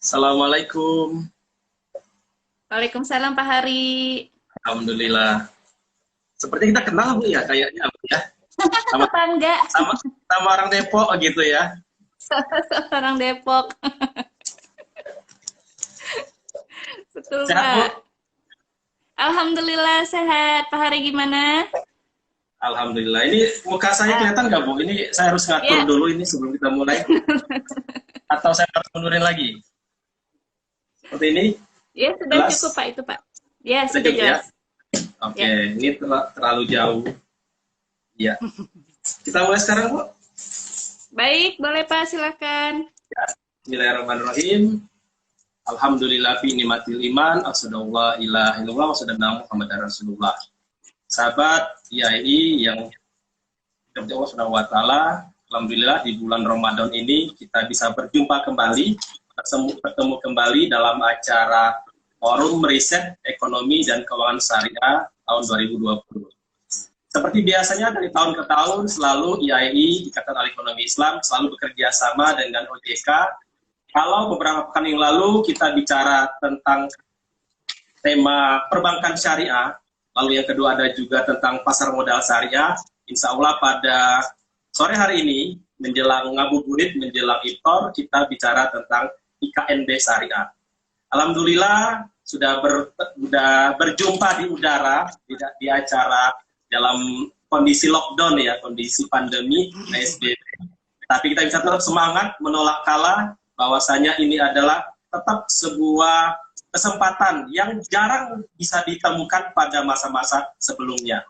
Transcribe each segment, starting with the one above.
Assalamualaikum. Waalaikumsalam Pak Hari. Alhamdulillah. Seperti kita kenal Bu ya kayaknya Bu ya. Sama Apa enggak? sama sama orang Depok gitu ya. Seorang Depok. Betul Sehat Bu? Pak. Alhamdulillah sehat. Pak Hari gimana? Alhamdulillah. Ini muka saya Ah, kelihatan nggak Bu? Ini saya harus ngatur ya, dulu ini sebelum kita mulai. Atau saya harus mundurin lagi? Seperti ini? ya sudah cukup Jelas? Pak itu Pak. Ya Sudah sudah cukup ya? jelas. Oke, Ya, ini terlalu jauh. Ya. Kita mulai sekarang Bu. baik boleh Pak silakan. Ya. Bismillahirrahmanirrahim. Alhamdulillah fi nimatil iman, asyhadu la ilaha illallah wa asyhadu anna Muhammadar Rasulullah. Sahabat YAI yang diberkahi Allah Subhanahu wa taala, alhamdulillah di bulan Ramadan ini kita bisa berjumpa kembali, bertemu kembali dalam acara Forum Riset Ekonomi dan Keuangan Syariah tahun 2020. Seperti biasanya dari tahun ke tahun selalu IAI, Ikatan Ahli Ekonomi Islam, selalu bekerja sama dengan OJK. Kalau beberapa pekan yang lalu kita bicara tentang tema perbankan syariah, lalu yang kedua ada juga tentang pasar modal syariah. Insya Allah pada sore hari ini, menjelang ngabuburit, menjelang iftar, kita bicara tentang IKNB syariah. Alhamdulillah sudah berjumpa di udara, di acara dalam kondisi lockdown ya, kondisi pandemi, PSBB. Tapi kita bisa tetap semangat, menolak kalah, bahwasanya ini adalah tetap sebuah kesempatan yang jarang bisa ditemukan pada masa-masa sebelumnya.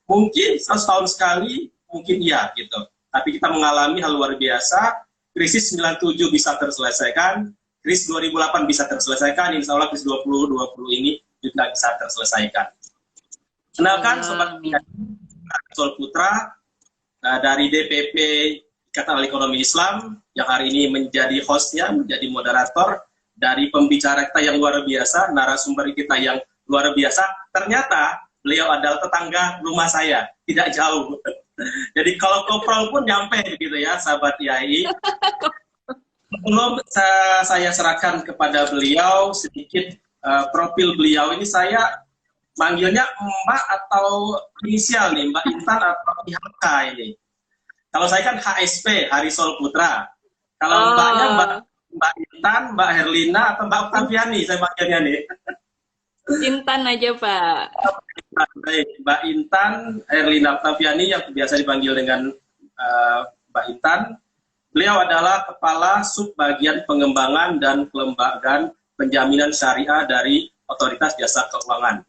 Mungkin 100 tahun sekali, mungkin iya gitu. Tapi kita mengalami hal luar biasa, krisis 97 bisa terselesaikan, krisis 2008 bisa terselesaikan, insya Allah krisis 2020 ini juga bisa terselesaikan. Kenalkan Sobat Amin. Sol Putra dari DPP Ikatan Ahli Ekonomi Islam yang hari ini menjadi hostnya, menjadi moderator dari pembicara kita yang luar biasa, narasumber kita yang luar biasa. Ternyata beliau adalah tetangga rumah saya, tidak jauh. Jadi kalau koprol pun nyampe gitu ya, sahabat YAI. Sebelum saya serahkan kepada beliau sedikit profil beliau ini, saya manggilnya Mbak atau inisial nih, Mbak Intan atau IHK ini. Kalau saya kan HSP, Hari Sol Putra. Kalau Mbaknya Oh, Mbak Intan, Mbak Herlina, atau Mbak Oktaviani, saya manggilnya nih. Intan aja Pak. Baik, Mbak Intan, Herlina Oktaviani yang biasa dipanggil dengan Mbak Intan. Beliau adalah Kepala Subbagian Pengembangan dan Kelembagaan Penjaminan Syariah dari Otoritas Jasa Keuangan.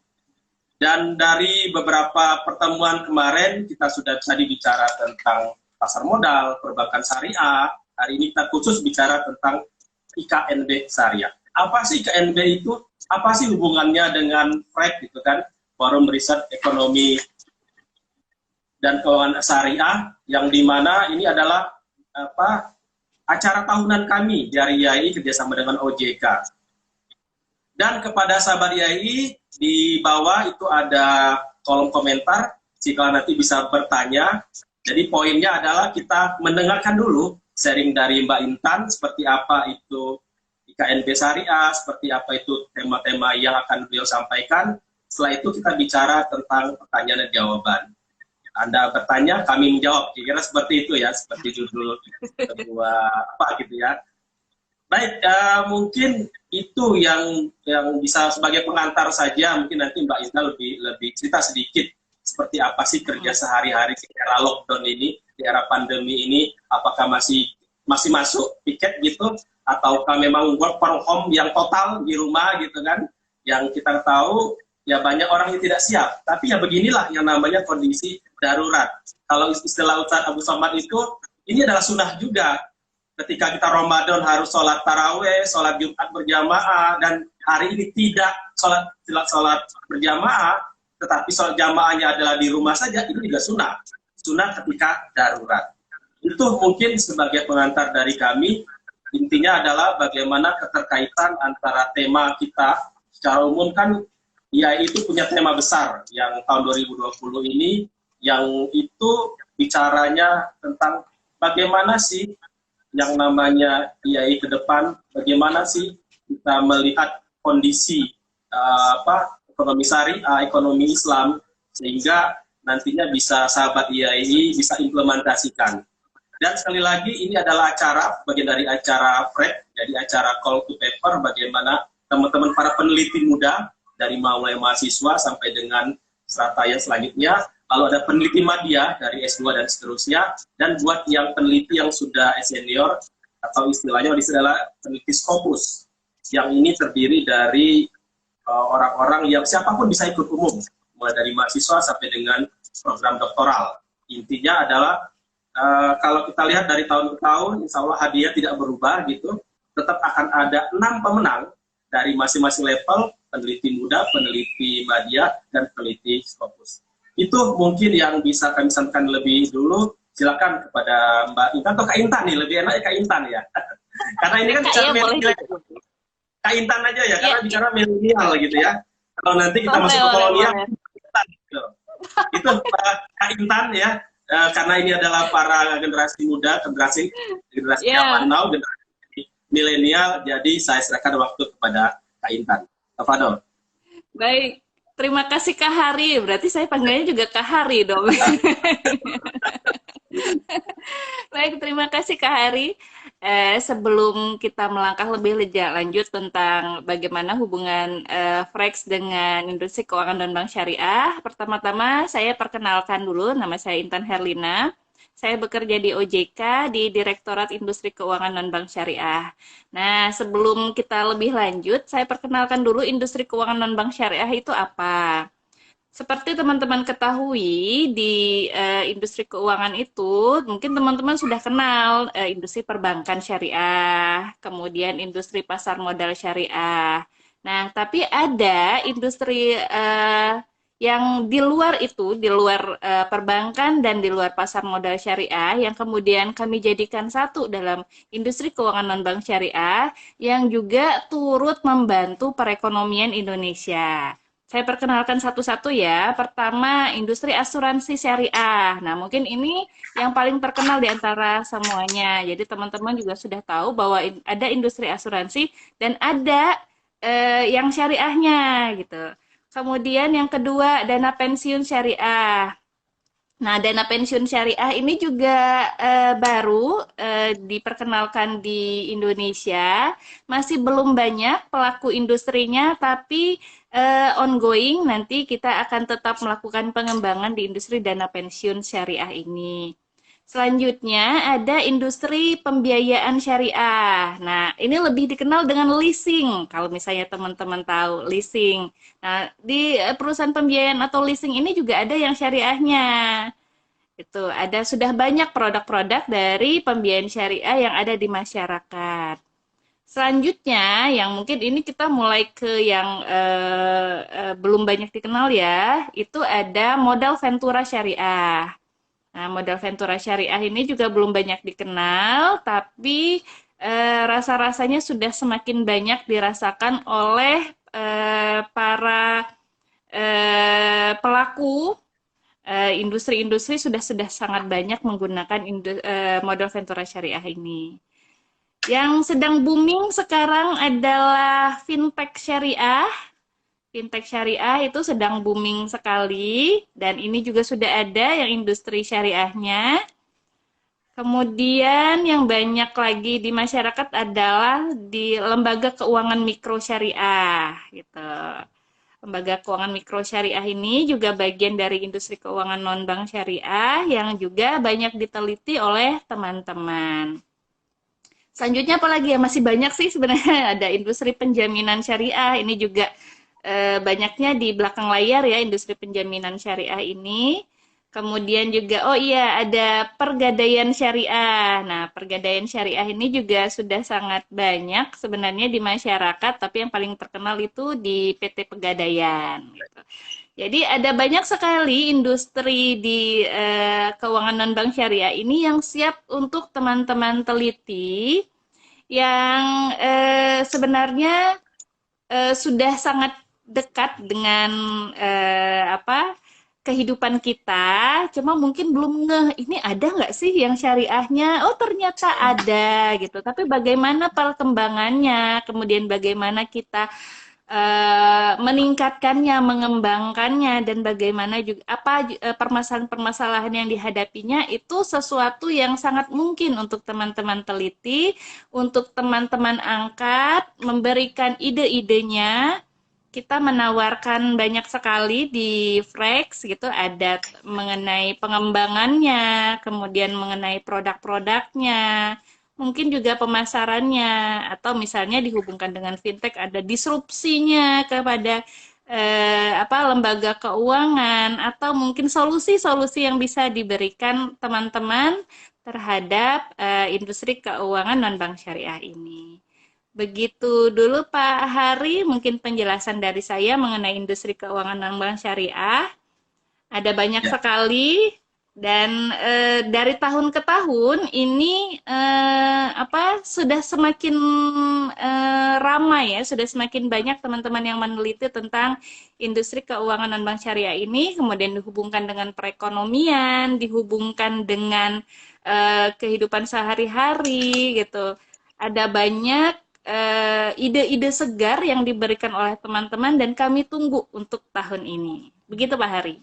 Dan dari beberapa pertemuan kemarin, kita sudah tadi bicara tentang pasar modal, perbankan syariah. Hari ini kita khusus bicara tentang IKNB syariah. Apa sih IKNB itu? Apa sih hubungannya dengan FREK gitu kan? Forum Riset Ekonomi dan Keuangan Syariah, yang dimana ini adalah acara tahunan kami dari YAI kerjasama dengan OJK. Dan kepada sahabat YAI, di bawah itu ada kolom komentar, jika nanti bisa bertanya. Jadi poinnya adalah kita mendengarkan dulu sharing dari Mbak Intan, seperti apa itu IKNB Syariah, seperti apa itu tema-tema yang akan beliau sampaikan. Setelah itu kita bicara tentang pertanyaan dan jawaban. Anda bertanya, kami menjawab. Kira-kira seperti itu ya, seperti judul sebuah apa gitu ya. Baik, mungkin itu yang bisa sebagai pengantar saja. Mungkin nanti Mbak Intan lebih cerita sedikit seperti apa sih kerja sehari-hari di era lockdown ini, di era pandemi ini. Apakah masih masuk piket gitu, ataukah memang work from home yang total di rumah gitu kan? Yang kita tahu ya banyak orang yang tidak siap. Tapi ya beginilah yang namanya kondisi darurat. Kalau istilah Ustaz Abu Somad itu, ini adalah sunnah juga. Ketika kita Ramadan harus sholat taraweh, sholat Jumat berjamaah, dan hari ini tidak sholat berjamaah, tetapi sholat jamaahnya adalah di rumah saja, itu juga sunnah. Sunnah ketika darurat. Itu mungkin sebagai pengantar dari kami. Intinya adalah bagaimana keterkaitan antara tema kita. Secara umum kan, ya itu punya tema besar yang tahun 2020 ini, yang itu bicaranya tentang bagaimana sih yang namanya IAI ke depan, bagaimana sih kita melihat kondisi ekonomi syariah, ekonomi Islam, sehingga nantinya bisa sahabat IAI bisa implementasikan. Dan sekali lagi ini adalah acara, bagian dari acara FRED, jadi acara call to paper, bagaimana teman-teman para peneliti muda, dari mulai mahasiswa sampai dengan strata yang selanjutnya, lalu ada peneliti media dari S2 dan seterusnya, dan buat yang peneliti yang sudah senior, atau istilahnya adalah peneliti Scopus, yang ini terdiri dari orang-orang yang siapapun bisa ikut umum, mulai dari mahasiswa sampai dengan program doktoral. Intinya adalah kalau kita lihat dari tahun ke tahun, insya Allah hadiah tidak berubah gitu, tetap akan ada 6 pemenang dari masing-masing level, peneliti muda, peneliti media, dan peneliti Scopus. Itu mungkin yang bisa kami sampaikan lebih dulu. Silakan kepada Mbak Intan atau Kak Intan nih, lebih enak ya Kak Intan ya. Karena ini kan bicara milenial. Kak Intan aja ya, karena bicara milenial gitu ya. Kalau nanti kita masuk ke kolonial, gitu. Itu Kak Intan ya. Karena ini adalah para generasi muda, generasi zaman now, generasi milenial, jadi saya serahkan waktu kepada Kak Intan. Tafadol. Baik, terima kasih Kak Hari. Berarti saya panggilnya juga Kak Hari dong. Baik, terima kasih Kak Hari. Sebelum kita melangkah lebih lanjut tentang bagaimana hubungan Frex dengan industri keuangan dan bank syariah, pertama-tama saya perkenalkan dulu, nama saya Intan Herlina. Saya bekerja di OJK di Direktorat Industri Keuangan dan Bank Syariah. Nah, sebelum kita lebih lanjut, saya perkenalkan dulu industri keuangan dan bank syariah itu apa. Seperti teman-teman ketahui, di industri keuangan itu, mungkin teman-teman sudah kenal industri perbankan syariah, kemudian industri pasar modal syariah. Nah, tapi ada industri yang di luar itu, di luar perbankan dan di luar pasar modal syariah, yang kemudian kami jadikan satu dalam industri keuangan non-bank syariah, yang juga turut membantu perekonomian Indonesia. Saya perkenalkan satu-satu ya. Pertama, industri asuransi syariah. Nah, mungkin ini yang paling terkenal di antara semuanya. Jadi teman-teman juga sudah tahu bahwa ada industri asuransi dan ada yang syariahnya gitu. Kemudian yang kedua, dana pensiun syariah. Nah, dana pensiun syariah ini juga baru diperkenalkan di Indonesia. Masih belum banyak pelaku industrinya, tapi ongoing. Nanti kita akan tetap melakukan pengembangan di industri dana pensiun syariah ini. Selanjutnya ada industri pembiayaan syariah. Nah, ini lebih dikenal dengan leasing. Kalau misalnya teman-teman tahu leasing. Nah, di perusahaan pembiayaan atau leasing ini juga ada yang syariahnya. Itu ada sudah banyak produk-produk dari pembiayaan syariah yang ada di masyarakat. Selanjutnya, yang mungkin ini kita mulai ke yang belum banyak dikenal ya, itu ada modal ventura syariah. Nah, modal ventura syariah ini juga belum banyak dikenal, tapi rasa-rasanya sudah semakin banyak dirasakan oleh para pelaku industri-industri sudah sangat banyak menggunakan modal ventura syariah ini. Yang sedang booming sekarang adalah fintech syariah. Fintech syariah itu sedang booming sekali, dan ini juga sudah ada yang industri syariahnya. Kemudian yang banyak lagi di masyarakat adalah di lembaga keuangan mikro syariah, gitu. Lembaga keuangan mikro syariah ini juga bagian dari industri keuangan non-bank syariah yang juga banyak diteliti oleh teman-teman. Selanjutnya apalagi ya, masih banyak sih sebenarnya. Ada industri penjaminan syariah, ini juga banyaknya di belakang layar ya, industri penjaminan syariah ini. Kemudian juga, oh iya, ada pergadaian syariah. Nah, pergadaian syariah ini juga sudah sangat banyak sebenarnya di masyarakat, tapi yang paling terkenal itu di PT Pegadaian. Gitu. Jadi ada banyak sekali industri di keuangan non-bank syariah ini yang siap untuk teman-teman teliti, yang sebenarnya sudah sangat dekat dengan kehidupan kita, cuma mungkin belum ngeh, ini ada nggak sih yang syariahnya? Oh, ternyata ada gitu. Tapi bagaimana perkembangannya, kemudian bagaimana kita meningkatkannya, mengembangkannya, dan bagaimana juga apa permasalahan-permasalahan yang dihadapinya itu sesuatu yang sangat mungkin untuk teman-teman teliti, untuk teman-teman angkat, memberikan ide-idenya. Kita menawarkan banyak sekali di Frex gitu, ada mengenai pengembangannya, kemudian mengenai produk-produknya, mungkin juga pemasarannya, atau misalnya dihubungkan dengan fintech ada disrupsinya kepada lembaga keuangan, atau mungkin solusi-solusi yang bisa diberikan teman-teman terhadap industri keuangan non-bank syariah ini. Begitu dulu Pak Hari, mungkin penjelasan dari saya mengenai industri keuangan non-bank syariah. Ada banyak Ya. sekali dan dari tahun ke tahun ini sudah semakin ramai ya, sudah semakin banyak teman-teman yang meneliti tentang industri keuangan non-bank syariah ini, kemudian dihubungkan dengan perekonomian, dihubungkan dengan kehidupan sehari-hari gitu. Ada banyak ide-ide segar yang diberikan oleh teman-teman dan kami tunggu untuk tahun ini. Begitu Pak Hari.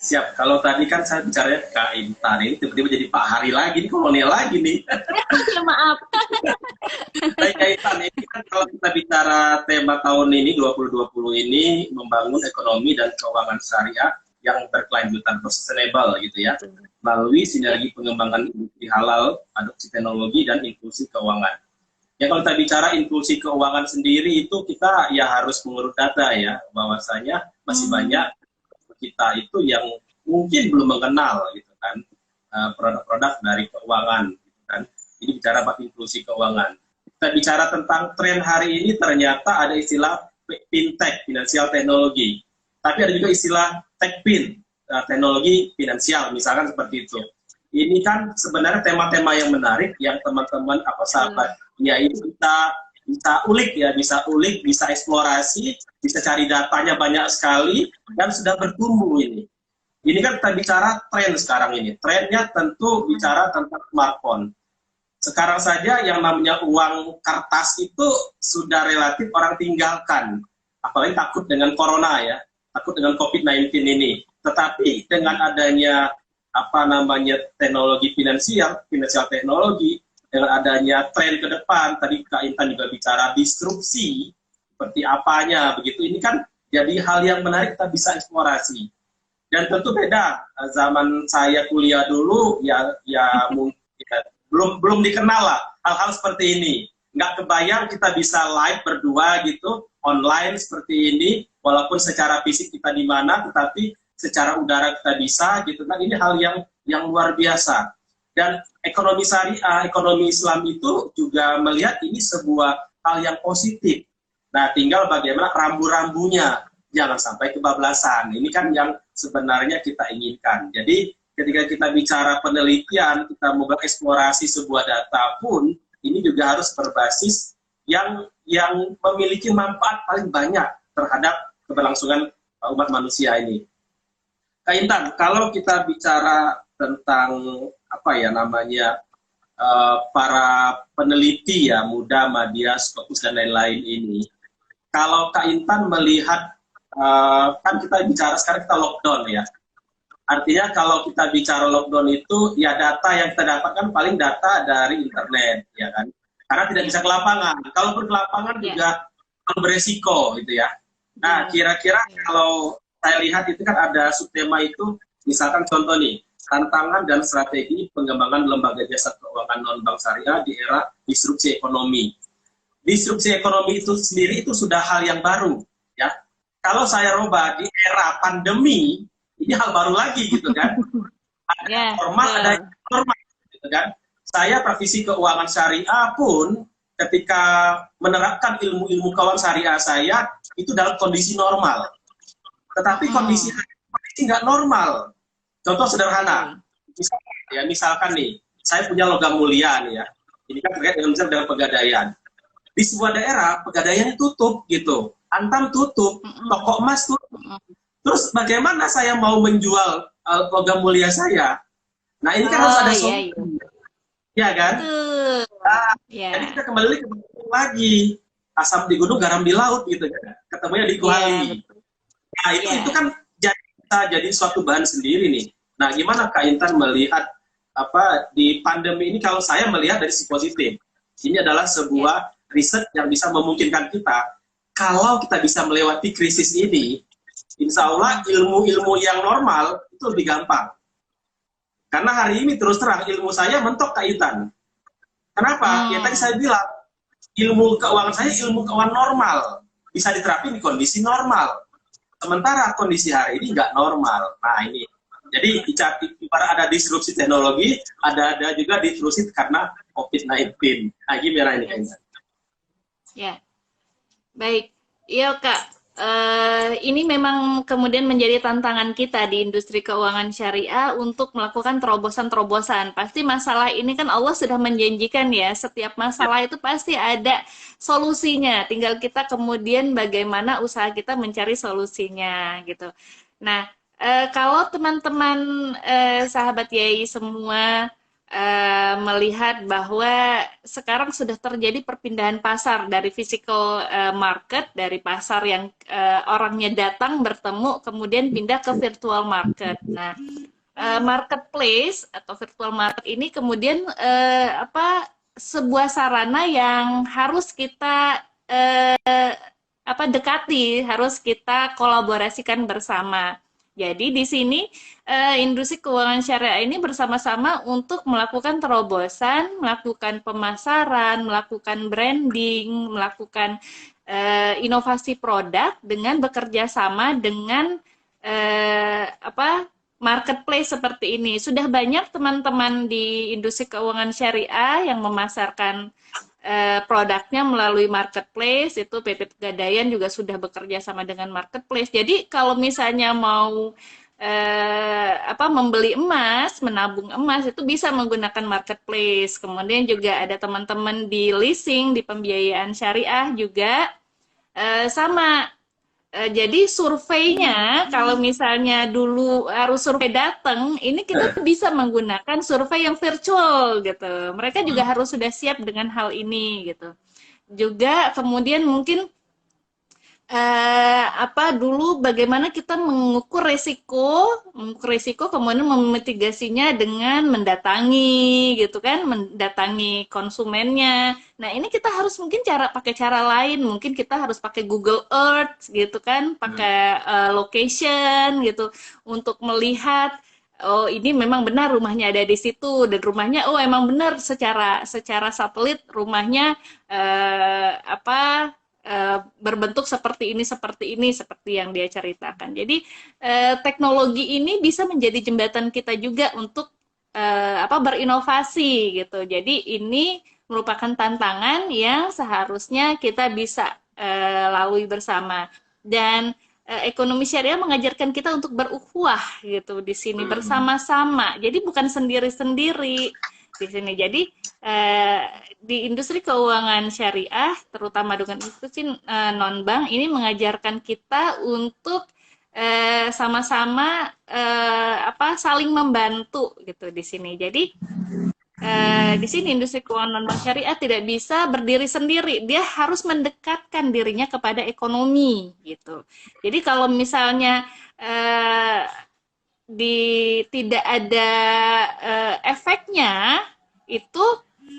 Siap. Kalau tadi kan saya bicaranya Kak Intan, ini tiba-tiba jadi Pak Hari lagi, ini kolonial lagi nih. Ya maaf. Baik Kak Intan, ini kan kalau kita bicara tema tahun ini, 2020 ini, membangun ekonomi dan keuangan syariah yang berkelanjutan atau sustainable gitu ya, melalui sinergi pengembangan industri halal, adopsi teknologi, dan inklusi keuangan. Ya kalau kita bicara inklusi keuangan sendiri itu kita ya harus mengurut data ya, bahwasanya masih banyak kita itu yang mungkin belum mengenal gitu kan produk-produk dari keuangan gitu kan. Ini bicara about inklusi keuangan. Kita bicara tentang tren hari ini, ternyata ada istilah fintech, finansial teknologi. Tapi ada juga istilah techfin, teknologi finansial misalkan seperti itu. Ini kan sebenarnya tema-tema yang menarik yang teman-teman sahabatnya ini bisa ulik ya, bisa eksplorasi, bisa cari datanya banyak sekali, dan sudah bertumbuh ini. Ini kan kita bicara tren sekarang ini. Trennya tentu bicara tentang smartphone. Sekarang saja yang namanya uang kertas itu sudah relatif orang tinggalkan. Apalagi takut dengan corona ya, takut dengan COVID-19 ini. Tetapi dengan adanya teknologi finansial teknologi, dengan adanya tren ke depan, tadi Kak Intan juga bicara disrupsi, seperti apanya, begitu. Ini kan jadi hal yang menarik kita bisa eksplorasi. Dan tentu beda, zaman saya kuliah dulu, mungkin belum dikenal lah hal-hal seperti ini. Nggak kebayang kita bisa live berdua gitu, online seperti ini, walaupun secara fisik kita di mana, tetapi secara udara kita bisa gitu. Nah ini hal yang luar biasa. Dan ekonomi syariah, ekonomi Islam itu juga melihat ini sebuah hal yang positif. Nah, tinggal bagaimana rambu-rambunya, jangan sampai kebablasan. Ini kan yang sebenarnya kita inginkan. Jadi, ketika kita bicara penelitian, kita mau bereksplorasi sebuah data pun, ini juga harus berbasis yang memiliki manfaat paling banyak terhadap keberlangsungan umat manusia ini. Kak Intan, kalau kita bicara tentang para peneliti ya, muda, Madya, Scopus dan lain-lain ini. Kalau Kak Intan melihat, kan kita bicara sekarang kita lockdown ya. Artinya kalau kita bicara lockdown itu, ya data yang kita dapatkan paling data dari internet, ya kan. Karena tidak bisa ke lapangan. Kalaupun ke lapangan juga beresiko gitu ya. Nah, kira-kira kalau saya lihat itu kan ada subtema itu, misalkan contoh nih, tantangan dan strategi pengembangan lembaga jasa keuangan non-bank syariah di era disrupsi ekonomi. Disrupsi ekonomi itu sendiri itu sudah hal yang baru, ya. Kalau saya rubah di era pandemi, ini hal baru lagi gitu kan. Ada normal, ada normal gitu kan. Saya praktisi keuangan syariah pun ketika menerapkan ilmu-ilmu keuangan syariah saya itu dalam kondisi normal. Tetapi kondisi nggak normal. Contoh sederhana, misalkan nih, saya punya logam mulia nih ya, ini kan terkait dengan pegadaian. Di sebuah daerah, pegadaiannya tutup gitu, Antam tutup, toko emas tutup. Terus bagaimana saya mau menjual logam mulia saya? Nah, ini kan harus ada Iya, solusi, iya. ya kan? Betul. Nah, jadi Ya, kita kembali ke lagi, asam di gunung, garam di laut gitu kan. Ketemunya di ya, kuali. betul. Nah, itu Ya, kan jadi suatu bahan sendiri nih. Nah, gimana Kak Intan melihat di pandemi ini? Kalau saya melihat dari sisi positif, ini adalah ya. sebuah riset yang bisa memungkinkan kita, kalau kita bisa melewati krisis ini, insya Allah ilmu-ilmu yang normal itu lebih gampang. Karena hari ini terus terang ilmu saya mentok Kak Intan. Kenapa? Ya tadi Hmm. saya bilang, ilmu keuangan saya ilmu keuangan normal, bisa diterapin di kondisi normal. Sementara kondisi hari ini nggak normal. Nah ini, jadi ibarat ada disrupsi teknologi, ada juga disrupsi karena COVID-19. Nah gimana ini Yes. Kak? Ya. Baik, iya Kak. Ini memang kemudian menjadi tantangan kita di industri keuangan syariah untuk melakukan terobosan-terobosan. Pasti masalah ini kan Allah sudah menjanjikan ya, setiap Ya, masalah itu pasti ada solusinya. Tinggal kita kemudian bagaimana usaha kita mencari solusinya gitu. Nah, kalau teman-teman sahabat Yai semua melihat bahwa sekarang sudah terjadi perpindahan pasar dari physical market, dari pasar yang orangnya datang bertemu, kemudian pindah ke virtual market. Nah, marketplace atau virtual market ini kemudian sebuah sarana yang harus kita dekati, harus kita kolaborasikan bersama. Jadi di sini industri keuangan syariah ini bersama-sama untuk melakukan terobosan, melakukan pemasaran, melakukan branding, melakukan inovasi produk dengan bekerja sama dengan marketplace seperti ini. Sudah banyak teman-teman di industri keuangan syariah yang memasarkan produknya melalui marketplace. Itu PP Pegadaian juga sudah bekerja sama dengan marketplace. Jadi kalau misalnya mau membeli emas, menabung emas itu bisa menggunakan marketplace. Kemudian juga ada teman-teman di leasing, di pembiayaan syariah juga sama. Jadi surveinya kalau misalnya dulu harus survei datang, ini kita bisa menggunakan survei yang virtual gitu. Mereka juga harus sudah siap dengan hal ini gitu. Juga kemudian mungkin dulu bagaimana kita mengukur resiko kemudian memitigasinya dengan mendatangi gitu kan, mendatangi konsumennya. Nah, ini kita harus mungkin pakai cara lain, mungkin kita harus pakai Google Earth gitu kan, pakai location gitu untuk melihat oh ini memang benar rumahnya ada di situ dan rumahnya oh emang benar secara satelit rumahnya eh, apa berbentuk seperti ini, seperti yang dia ceritakan. Jadi teknologi ini bisa menjadi jembatan kita juga untuk berinovasi gitu. Jadi ini merupakan tantangan yang seharusnya kita bisa lalui bersama. Dan ekonomi syariah mengajarkan kita untuk berukhuwah gitu di sini bersama-sama. Jadi bukan sendiri-sendiri di sini. Jadi di industri keuangan syariah, terutama dengan institusi non-bank, ini mengajarkan kita untuk sama-sama saling membantu gitu di sini. Jadi di sini industri keuangan non-bank syariah tidak bisa berdiri sendiri, dia harus mendekatkan dirinya kepada ekonomi gitu. Jadi kalau misalnya tidak ada efeknya, itu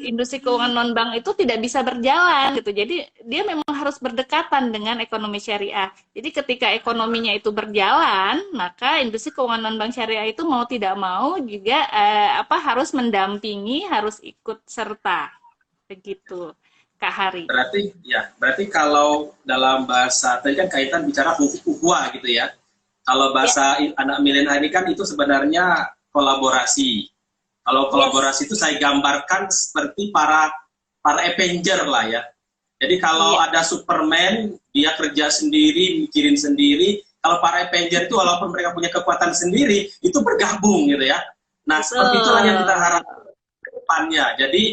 industri keuangan non bank itu tidak bisa berjalan gitu. Jadi dia memang harus berdekatan dengan ekonomi syariah. Jadi ketika ekonominya itu berjalan, maka industri keuangan non bank syariah itu mau tidak mau juga harus mendampingi, harus ikut serta. Begitu, Kak Hari. berarti kalau dalam bahasa tadi kan kaitan bicara ukhuwah gitu ya. Kalau bahasa anak milenial ini kan itu sebenarnya kolaborasi. Kalau kolaborasi itu saya gambarkan seperti para Avenger lah ya. Jadi kalau ada Superman, dia kerja sendiri, mikirin sendiri. Kalau para Avenger itu walaupun mereka punya kekuatan sendiri, itu bergabung gitu ya. Nah, seperti itulah yang kita harapkan ke depannya. Jadi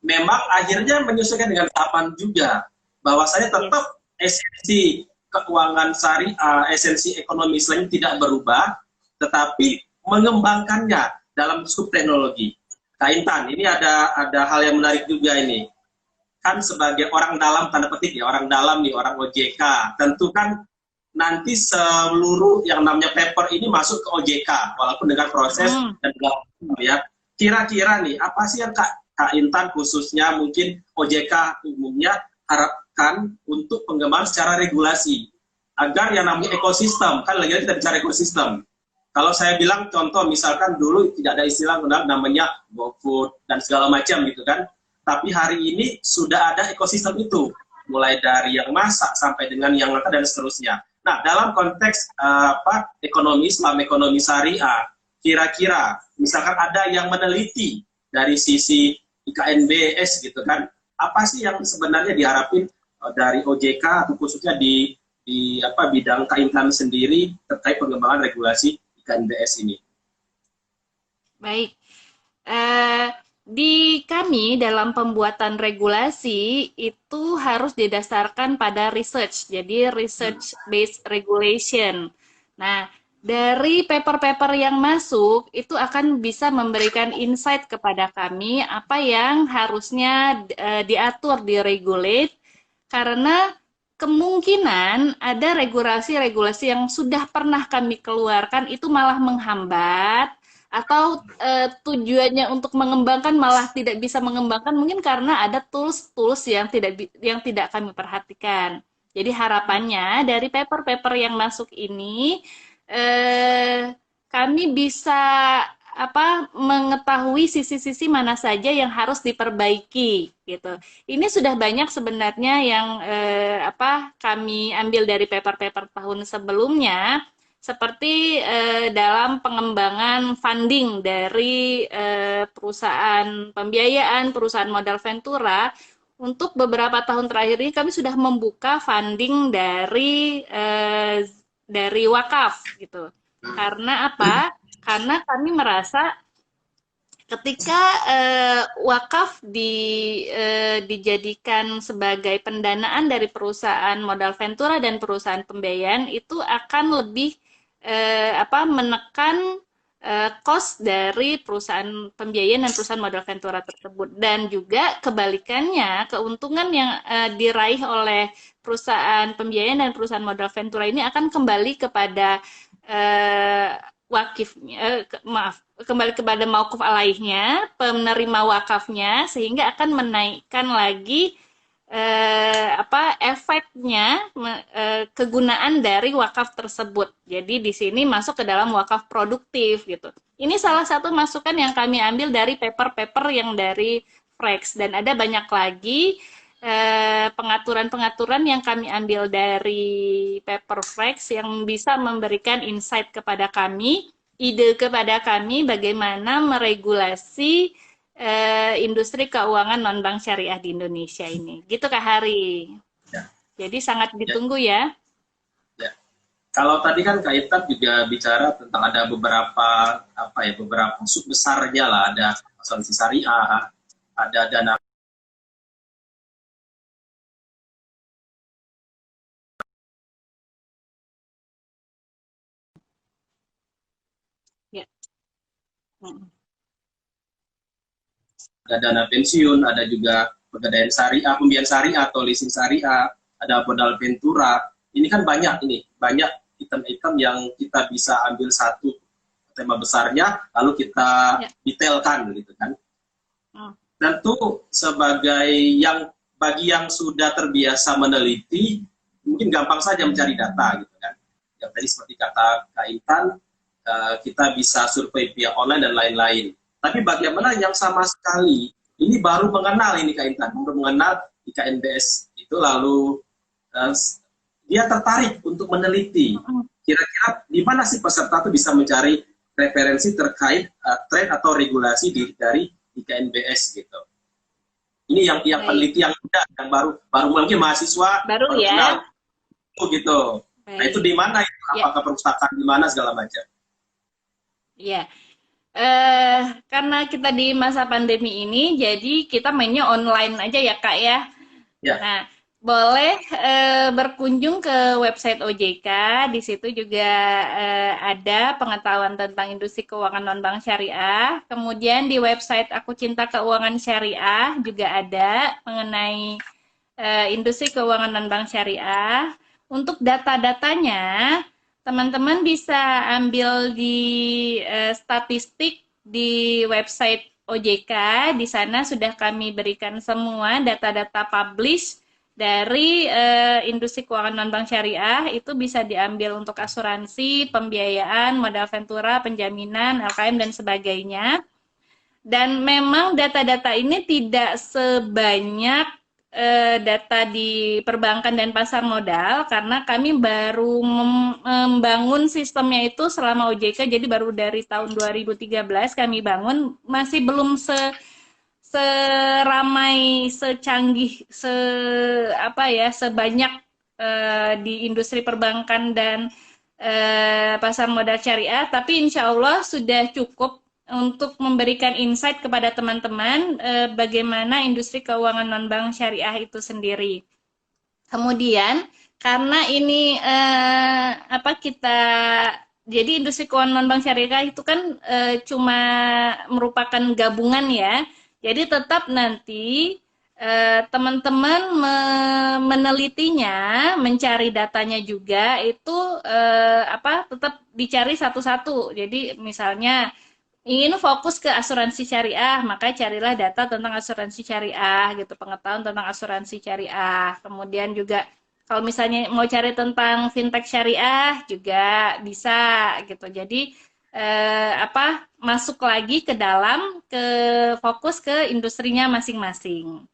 memang akhirnya menyesuaikan dengan tahapan juga. Bahwasanya tetap esensi keuangan syariah, esensi ekonomi Islam tidak berubah, tetapi mengembangkannya dalam subteknologi. Kak Intan, ini ada hal yang menarik juga ini. Kan sebagai orang dalam, tanda petik ya, orang dalam nih, orang OJK, tentu kan nanti seluruh yang namanya paper ini masuk ke OJK, walaupun dengan proses dan ya. Kira-kira nih, apa sih yang Kak Intan khususnya mungkin OJK umumnya harapkan untuk pengembangan secara regulasi agar yang namanya ekosistem, kan lagi-lagi kita bicara ekosistem. Kalau saya bilang contoh misalkan dulu tidak ada istilah namanya GoFood dan segala macam gitu kan, tapi hari ini sudah ada ekosistem itu, mulai dari yang masak sampai dengan yang makan dan seterusnya. Nah, dalam konteks ekonomi Islam, ekonomi syariah, kira-kira misalkan ada yang meneliti dari sisi IKNBS gitu kan, apa sih yang sebenarnya diharapin dari OJK atau khususnya di bidang Kak Intan sendiri terkait pengembangan regulasi IKNBS ini? Baik. Di kami dalam pembuatan regulasi itu harus didasarkan pada research, jadi research based regulation. Nah, dari paper-paper yang masuk itu akan bisa memberikan insight kepada kami apa yang harusnya diatur, diregulate, karena kemungkinan ada regulasi-regulasi yang sudah pernah kami keluarkan itu malah menghambat atau tujuannya untuk mengembangkan malah tidak bisa mengembangkan, mungkin karena ada tools-tools yang tidak kami perhatikan. Jadi harapannya dari paper-paper yang masuk ini kami bisa mengetahui sisi-sisi mana saja yang harus diperbaiki gitu. Ini sudah banyak sebenarnya yang kami ambil dari paper-paper tahun sebelumnya, seperti dalam pengembangan funding dari perusahaan pembiayaan, perusahaan modal ventura. Untuk beberapa tahun terakhir ini kami sudah membuka funding dari wakaf gitu. Karena apa? Karena kami merasa ketika wakaf dijadikan sebagai pendanaan dari perusahaan modal ventura dan perusahaan pembiayaan, itu akan lebih menekan cost dari perusahaan pembiayaan dan perusahaan modal ventura tersebut. Dan juga kebalikannya, keuntungan yang diraih oleh perusahaan pembiayaan dan perusahaan modal ventura ini akan kembali kepada kembali kepada mauquf alaihnya, penerima wakafnya, sehingga akan menaikkan lagi efeknya kegunaan dari wakaf tersebut. Jadi di sini masuk ke dalam wakaf produktif gitu. Ini salah satu masukan yang kami ambil dari paper-paper yang dari Frex, dan ada banyak lagi pengaturan-pengaturan yang kami ambil dari paper Frex yang bisa memberikan insight kepada kami, ide kepada kami bagaimana meregulasi industri keuangan non-bank syariah di Indonesia ini. Gitu Kak Hari. Ya. Jadi sangat ditunggu ya. Ya. Kalau tadi kan Kak Intan juga bicara tentang ada beberapa beberapa sub besarnya lah, ada asuransi syariah, ada dana ya. Ada dana pensiun, ada juga pegadaian syariah, pembiayaan syariah atau leasing syariah, ada modal ventura. Ini kan banyak item-item yang kita bisa ambil satu tema besarnya, lalu kita detailkan gitu kan. Tentu sebagai bagi yang sudah terbiasa meneliti, mungkin gampang saja mencari data gitu kan. Yang tadi seperti kata Kak Intan, kita bisa survei via online dan lain-lain. Tapi bagaimana yang sama sekali ini baru mengenal ini Kak Intan, baru mengenal IKNBS itu, lalu dia tertarik untuk meneliti. Kira-kira di mana sih peserta itu bisa mencari referensi terkait tren atau regulasi dari IKNBS gitu. Ini yang peneliti yang muda, yang baru mungkin mahasiswa baru ya. Gitu. Nah itu di mana itu? Apakah perpustakaan di mana segala macam? Iya. Karena kita di masa pandemi ini, jadi kita mainnya online aja ya Kak ya. Ya. Nah, boleh berkunjung ke website OJK. Di situ juga ada pengetahuan tentang industri keuangan non-bank syariah. Kemudian di website Aku Cinta Keuangan Syariah juga ada mengenai industri keuangan non-bank syariah. Untuk data-datanya, teman-teman bisa ambil di statistik di website OJK. Di sana sudah kami berikan semua data-data publish dari industri keuangan non-bank syariah. Itu bisa diambil untuk asuransi, pembiayaan, modal ventura, penjaminan, LKM, dan sebagainya. Dan memang data-data ini tidak sebanyak data di perbankan dan pasar modal, karena kami baru membangun sistemnya itu selama OJK, jadi baru dari tahun 2013 kami bangun, masih belum seramai, secanggih, sebanyak di industri perbankan dan pasar modal syariah, tapi insya Allah sudah cukup untuk memberikan insight kepada teman-teman bagaimana industri keuangan non-bank syariah itu sendiri. Kemudian karena ini jadi industri keuangan non-bank syariah itu kan cuma merupakan gabungan ya. Jadi tetap nanti teman-teman menelitinya, mencari datanya juga itu tetap dicari satu-satu. Jadi misalnya ingin fokus ke asuransi syariah, maka carilah data tentang asuransi syariah gitu, pengetahuan tentang asuransi syariah. Kemudian juga kalau misalnya mau cari tentang fintech syariah juga bisa gitu. Jadi masuk lagi ke dalam, fokus ke industrinya masing-masing.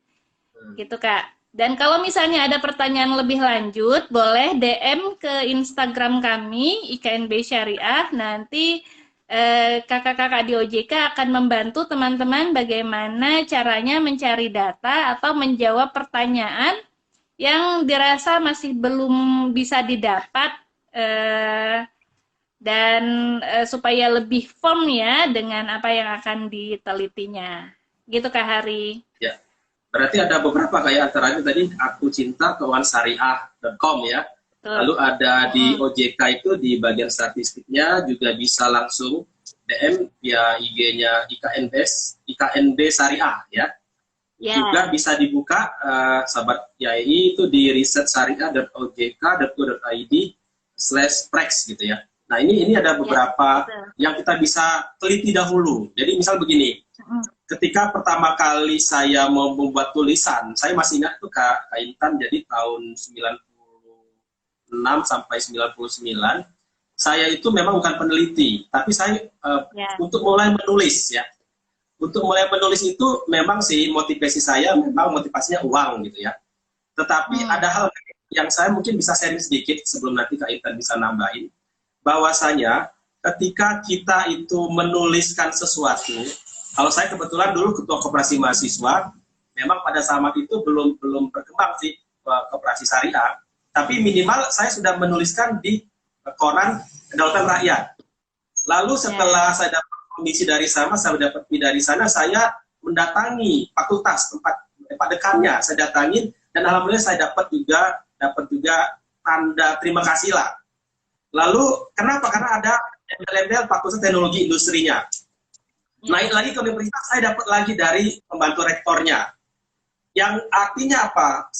Gitu Kak. Dan kalau misalnya ada pertanyaan lebih lanjut, boleh DM ke Instagram kami IKNB Syariah. Nanti kakak-kakak di OJK akan membantu teman-teman bagaimana caranya mencari data atau menjawab pertanyaan yang dirasa masih belum bisa didapat, dan supaya lebih firm ya dengan apa yang akan ditelitinya. Gitu Kak Hari. Ya, berarti ada beberapa kayak antaranya tadi Aku Cinta Keuangan Syariah.com ya. Lalu ada di OJK itu di bagian statistiknya juga bisa langsung DM via IG-nya IKNB Syariah ya. Juga bisa dibuka sahabat YAI itu di risetsyariah.ojk.go.id/prex gitu ya. Nah ini ada beberapa yang kita bisa teliti dahulu. Jadi misal begini, ketika pertama kali saya mau membuat tulisan, saya masih ingat tuh Kak Intan, jadi tahun 96 sampai 99, saya itu memang bukan peneliti, tapi saya untuk mulai menulis ya. Untuk mulai menulis itu memang sih motivasi saya memang motivasinya uang gitu ya. Tetapi ada hal yang saya mungkin bisa sharing sedikit sebelum nanti Kak Intan bisa nambahin, bahwasanya ketika kita itu menuliskan sesuatu, kalau saya kebetulan dulu ketua koperasi mahasiswa, memang pada zaman itu belum berkembang sih koperasi syariah. Tapi minimal saya sudah menuliskan di koran Kedaulatan Rakyat. Lalu setelah saya dapat komisi dari sana, saya dapat fee dari sana, saya mendatangi fakultas tempat dekannya, saya datangin, dan alhamdulillah saya dapat juga tanda terima kasih lah. Lalu kenapa? Karena ada embel-embel Fakultas Teknologi Industrinya. Naik lagi ke universitas, saya dapat lagi dari pembantu rektornya. Yang artinya apa?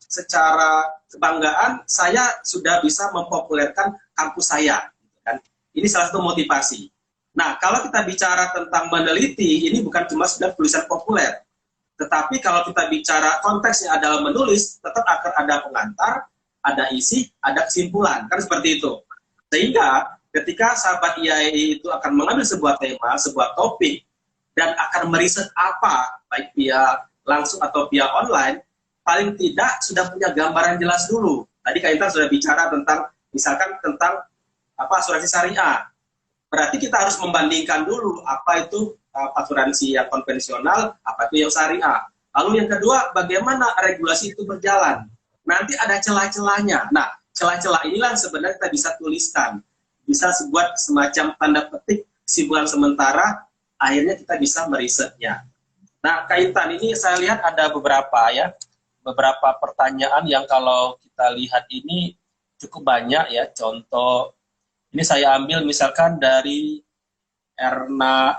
Secara kebanggaan saya sudah bisa mempopulerkan kampus saya, kan? Ini salah satu motivasi. Nah, kalau kita bicara tentang meneliti, ini bukan cuma sudah tulisan populer, tetapi kalau kita bicara konteksnya adalah menulis, tetap akan ada pengantar, ada isi, ada kesimpulan, kan seperti itu. Sehingga ketika sahabat IAI itu akan mengambil sebuah tema, sebuah topik, dan akan meriset apa, baik via langsung atau via online, paling tidak sudah punya gambaran jelas dulu. Tadi Kak Intan sudah bicara tentang, misalkan tentang asuransi syariah. Berarti kita harus membandingkan dulu apa itu asuransi yang konvensional, apa itu yang syariah. Lalu yang kedua, bagaimana regulasi itu berjalan. Nanti ada celah-celahnya. Nah, celah-celah inilah sebenarnya kita bisa tuliskan. Bisa buat semacam tanda petik, kesimpulan sementara, akhirnya kita bisa merisetnya. Nah, Kak Intan, ini saya lihat ada beberapa ya. beberapa pertanyaan yang kalau kita lihat ini cukup banyak ya. Contoh, ini saya ambil misalkan dari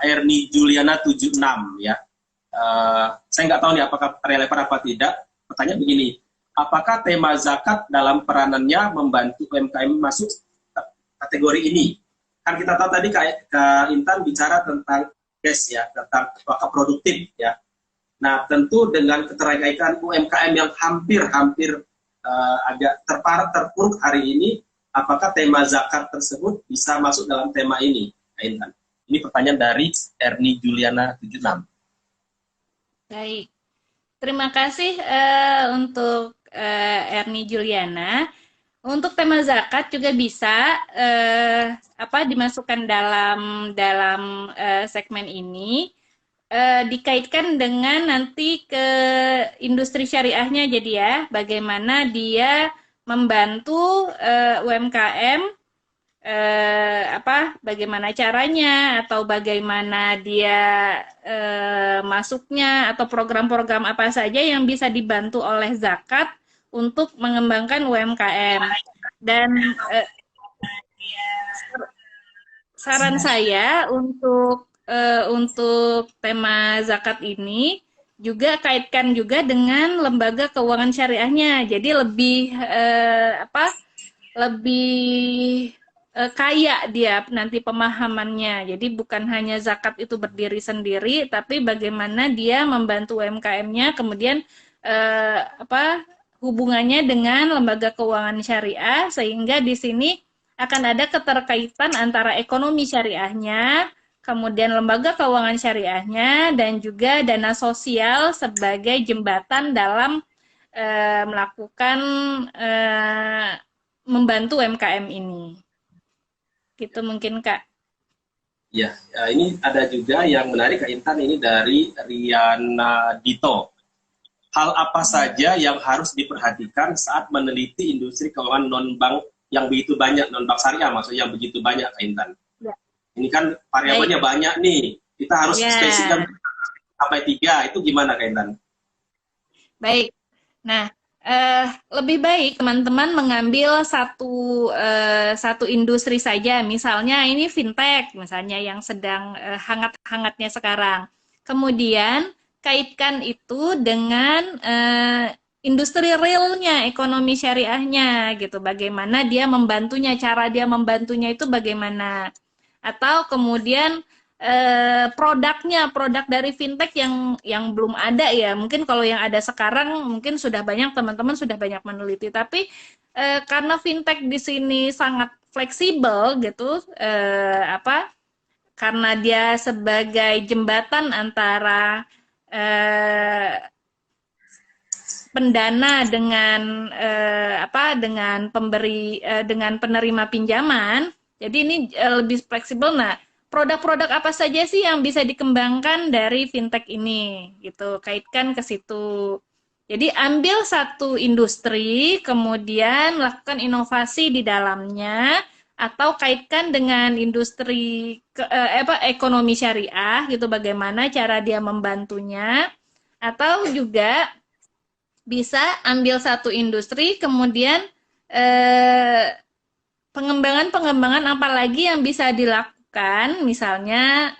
Erni Juliana 76 ya. Saya nggak tahu nih apakah relevan apa tidak. Pertanyaan begini, apakah tema zakat dalam peranannya membantu UMKM masuk kategori ini? Kan kita tahu tadi Kak Intan bicara tentang cash ya, tentang wakaf produktif ya. Nah, tentu dengan keterkaitan UMKM yang hampir agak terpuruk hari ini, apakah tema zakat tersebut bisa masuk dalam tema ini, Kak Intan? Ini pertanyaan dari Erni Juliana 76. Baik, terima kasih untuk Erni Juliana. Untuk tema zakat juga bisa dimasukkan dalam segmen ini, dikaitkan dengan nanti ke industri syariahnya, jadi ya, bagaimana dia membantu UMKM, bagaimana caranya, atau bagaimana dia masuknya, atau program-program apa saja yang bisa dibantu oleh zakat untuk mengembangkan UMKM. Dan saran saya untuk tema zakat ini juga kaitkan juga dengan lembaga keuangan syariahnya. Jadi lebih kaya dia nanti pemahamannya. Jadi bukan hanya zakat itu berdiri sendiri, tapi bagaimana dia membantu UMKM-nya, kemudian hubungannya dengan lembaga keuangan syariah, sehingga di sini akan ada keterkaitan antara ekonomi syariahnya, kemudian lembaga keuangan syariahnya, dan juga dana sosial sebagai jembatan dalam melakukan membantu UMKM ini. Gitu mungkin, Kak. Ya, ini ada juga yang menarik, Kak Intan, ini dari Riana Dito. Hal apa saja yang harus diperhatikan saat meneliti industri keuangan non-bank yang begitu banyak, non-bank syariah maksudnya yang begitu banyak, Kak Intan? Ya. Ini kan variabelnya banyak nih, kita harus spesifikkan sampai 3, itu gimana, Kak Intan? Baik, nah lebih baik teman-teman mengambil satu industri saja, misalnya ini fintech, misalnya yang sedang hangat-hangatnya sekarang. Kemudian kaitkan itu dengan industri realnya, ekonomi syariahnya, gitu. Bagaimana dia membantunya, cara dia membantunya itu bagaimana. Atau kemudian produk dari fintech yang belum ada ya. Mungkin kalau yang ada sekarang mungkin sudah banyak, teman-teman sudah banyak meneliti. Tapi karena fintech di sini sangat fleksibel gitu, karena dia sebagai jembatan antara pendana dengan dengan penerima pinjaman. Jadi ini lebih fleksibel. Nah, produk-produk apa saja sih yang bisa dikembangkan dari fintech ini, gitu. Kaitkan ke situ. Jadi ambil satu industri, kemudian lakukan inovasi di dalamnya, atau kaitkan dengan industri ekonomi syariah, gitu, bagaimana cara dia membantunya. Atau juga bisa ambil satu industri, kemudian pengembangan apa lagi yang bisa dilakukan, misalnya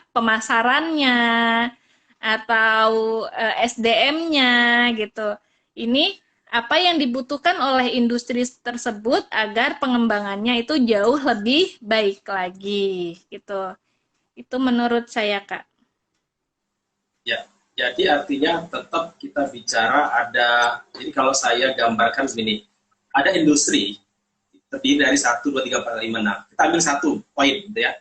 pemasarannya atau SDM-nya, gitu. Ini apa yang dibutuhkan oleh industri tersebut agar pengembangannya itu jauh lebih baik lagi, gitu. Itu menurut saya, Kak. Ya, jadi artinya tetap kita bicara ada, jadi kalau saya gambarkan begini, ada industri terdiri dari 1, 2, 3, 4, 5, 6. Kita ambil satu poin, gitu ya.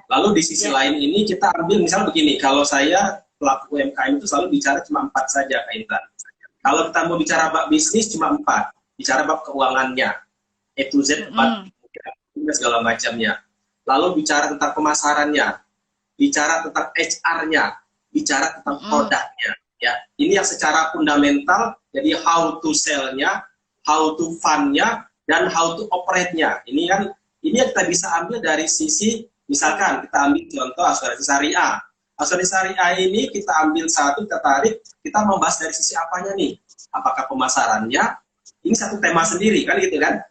Lalu di sisi lain ini kita ambil misalnya begini, kalau saya pelaku UMKM itu selalu bicara cuma 4 saja, Kak Intan. Kalau kita mau bicara bab bisnis cuma 4, bicara bab keuangannya, A to Z 4, segala macamnya. Lalu bicara tentang pemasarannya, bicara tentang HR-nya, bicara tentang produknya. Ya, ini yang secara fundamental, jadi how to sell-nya, how to fund-nya, dan how to operate-nya. Ini yang kita bisa ambil dari sisi, misalkan kita ambil contoh asuransi syariah. Asuransi syariah ini kita ambil satu, kita tarik, kita membahas dari sisi apanya nih? Apakah pemasarannya? Ini satu tema sendiri kan gitu kan?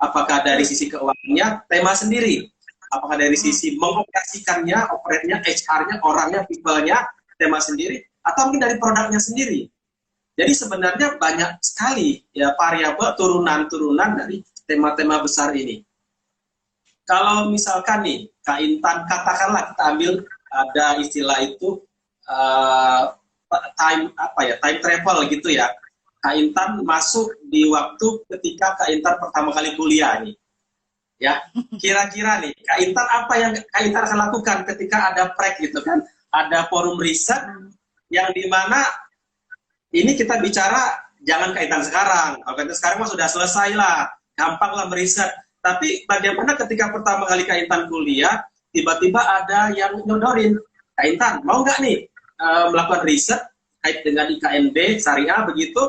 Apakah dari sisi keuangannya tema sendiri? Apakah dari sisi mengoperasikannya, operatnya, HR-nya, orangnya, people-nya tema sendiri? Atau mungkin dari produknya sendiri? Jadi sebenarnya banyak sekali ya variabel turunan-turunan dari tema-tema besar ini. Kalau misalkan nih, Kak Intan, katakanlah kita ambil ada istilah itu time travel gitu ya. Kak Intan masuk di waktu ketika Kak Intan pertama kali kuliah nih. Ya, kira-kira nih, Kak Intan apa yang Kak Intan akan lakukan ketika ada prek gitu kan? Ada forum riset yang dimana ini kita bicara jangan Kak Intan sekarang. Kalau Kak Intan sekarang mah sudah selesai lah, gampang lah meriset. Tapi bagaimana ketika pertama kali Kak Intan kuliah, tiba-tiba ada yang nyodorin, Kak Intan mau nggak nih melakukan riset kait dengan IKNB syariah begitu?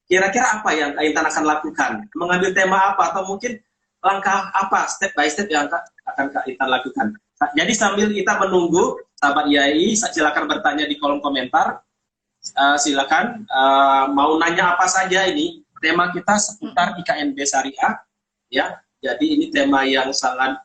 Kira-kira apa yang Kak Intan akan lakukan? Mengambil tema apa atau mungkin langkah apa step by step yang akan Kak Intan lakukan? Jadi sambil kita menunggu, sahabat IAI, silakan bertanya di kolom komentar. Silakan mau nanya apa saja ini. Tema kita seputar IKNB syariah, ya. Jadi ini tema yang sangat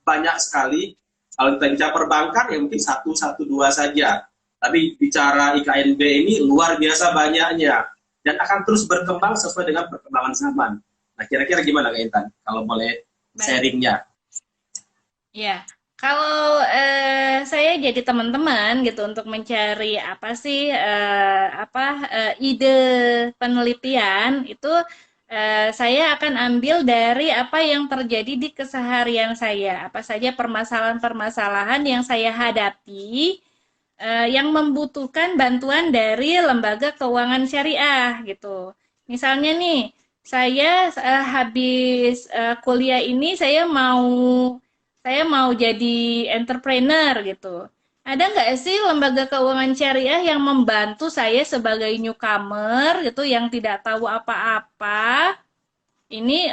banyak sekali. Kalau kita bicara perbankan ya mungkin satu dua saja. Tapi bicara IKNB ini luar biasa banyaknya dan akan terus berkembang sesuai dengan perkembangan zaman. Nah, kira-kira gimana Kak Intan kalau boleh sharingnya? Ya, kalau saya jadi teman-teman gitu untuk mencari apa sih ide penelitian itu saya akan ambil dari apa yang terjadi di keseharian saya, apa saja permasalahan-permasalahan yang saya hadapi yang membutuhkan bantuan dari lembaga keuangan syariah gitu. Misalnya nih, saya habis kuliah ini saya mau jadi entrepreneur gitu. Ada nggak sih lembaga keuangan syariah yang membantu saya sebagai newcomer gitu yang tidak tahu apa-apa? Ini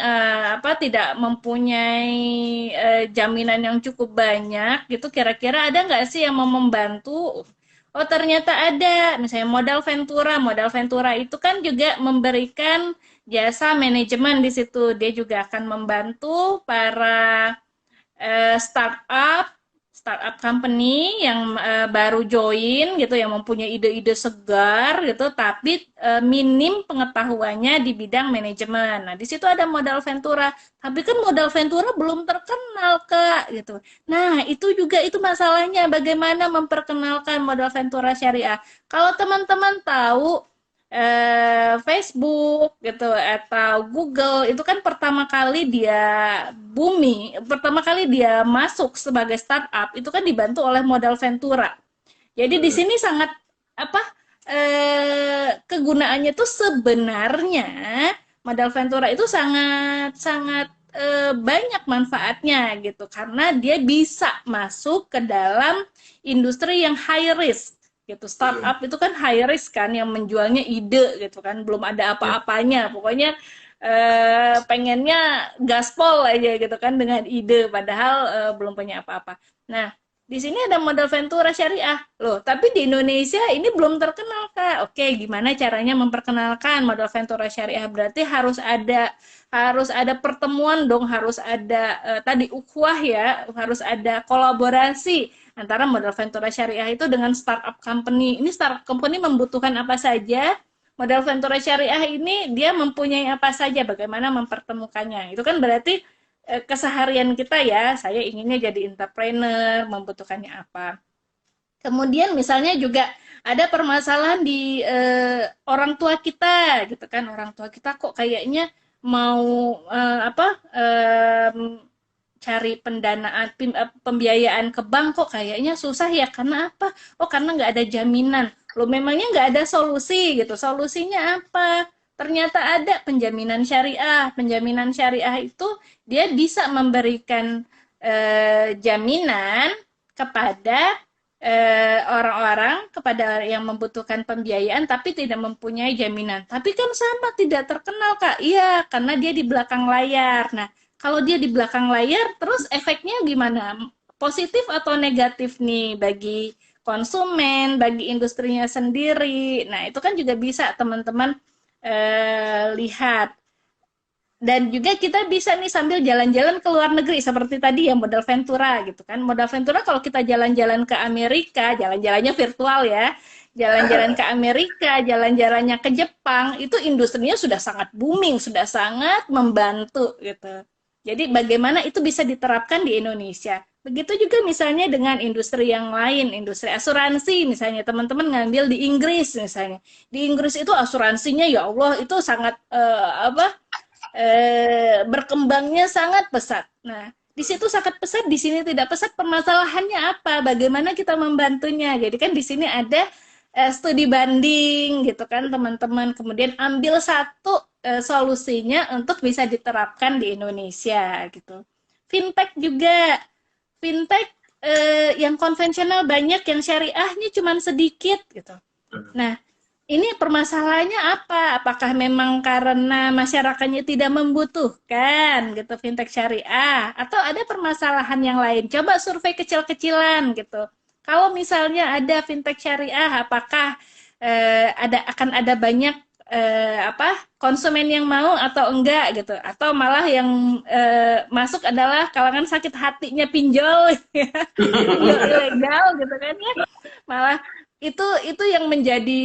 tidak mempunyai jaminan yang cukup banyak gitu. Kira-kira ada nggak sih yang mau membantu? Oh ternyata ada, misalnya modal Ventura. Modal Ventura itu kan juga memberikan jasa manajemen di situ. Dia juga akan membantu para startup company yang baru join gitu, yang mempunyai ide-ide segar gitu, tapi minim pengetahuannya di bidang manajemen. Nah, di situ ada modal Ventura, tapi kan modal Ventura belum terkenal Kak gitu. Nah, itu masalahnya, bagaimana memperkenalkan modal Ventura syariah. Kalau teman-teman tahu Facebook gitu atau Google itu kan pertama kali dia masuk sebagai startup itu kan dibantu oleh modal Ventura. Jadi di sini sangat kegunaannya tuh sebenarnya modal Ventura itu sangat sangat banyak manfaatnya gitu karena dia bisa masuk ke dalam industri yang high risk gitu. Startup itu kan high risk kan, yang menjualnya ide gitu kan, belum ada apa-apanya, pokoknya pengennya gaspol aja gitu kan dengan ide padahal belum punya apa-apa. Nah, di sini ada modal Ventura syariah loh, tapi di Indonesia ini belum terkenal Kak. Oke, gimana caranya memperkenalkan modal Ventura syariah? Berarti harus ada pertemuan dong, harus ada tadi ukhuwah ya, harus ada kolaborasi antara modal Ventura syariah itu dengan startup company. Ini startup company membutuhkan apa saja? Modal Ventura syariah ini dia mempunyai apa saja? Bagaimana mempertemukannya? Itu kan berarti keseharian kita ya, saya inginnya jadi entrepreneur, membutuhkannya apa. Kemudian misalnya juga ada permasalahan di orang tua kita gitu kan, orang tua kita kok kayaknya mau cari pendanaan pembiayaan ke bank kok kayaknya susah ya, karena apa? Oh karena nggak ada jaminan. Loh memangnya nggak ada solusi gitu, solusinya apa? Ternyata ada penjaminan syariah. Penjaminan syariah itu dia bisa memberikan jaminan kepada orang-orang, kepada yang membutuhkan pembiayaan tapi tidak mempunyai jaminan. Tapi kan sama, tidak terkenal Kak. Iya, karena dia di belakang layar. Nah, kalau dia di belakang layar, terus efeknya gimana? Positif atau negatif nih bagi konsumen, bagi industrinya sendiri. Nah, itu kan juga bisa teman-teman lihat. Dan juga kita bisa nih sambil jalan-jalan ke luar negeri seperti tadi ya modal Ventura gitu kan. Modal Ventura kalau kita jalan-jalan ke Amerika, jalan-jalannya virtual ya. Jalan-jalan ke Amerika, jalan-jalannya ke Jepang, itu industrinya sudah sangat booming, sudah sangat membantu gitu. Jadi bagaimana itu bisa diterapkan di Indonesia. Begitu juga misalnya dengan industri yang lain, industri asuransi misalnya teman-teman ngambil di Inggris misalnya. Di Inggris itu asuransinya ya Allah itu sangat berkembangnya sangat pesat. Nah, di situ sangat pesat, di sini tidak pesat. Permasalahannya apa? Bagaimana kita membantunya? Jadi kan di sini ada studi banding gitu kan teman-teman. Kemudian ambil satu solusinya untuk bisa diterapkan di Indonesia gitu. Fintech juga, fintech yang konvensional banyak, yang syariahnya cuma sedikit gitu. Nah, ini permasalahannya apa? Apakah memang karena masyarakatnya tidak membutuhkan gitu fintech syariah atau ada permasalahan yang lain? Coba survei kecil-kecilan gitu. Kalau misalnya ada fintech syariah, apakah akan ada banyak konsumen yang mau atau enggak gitu? Atau malah yang masuk adalah kalangan sakit hatinya pinjol, ya. Pinjol ilegal gitu kan ya? Malah itu yang menjadi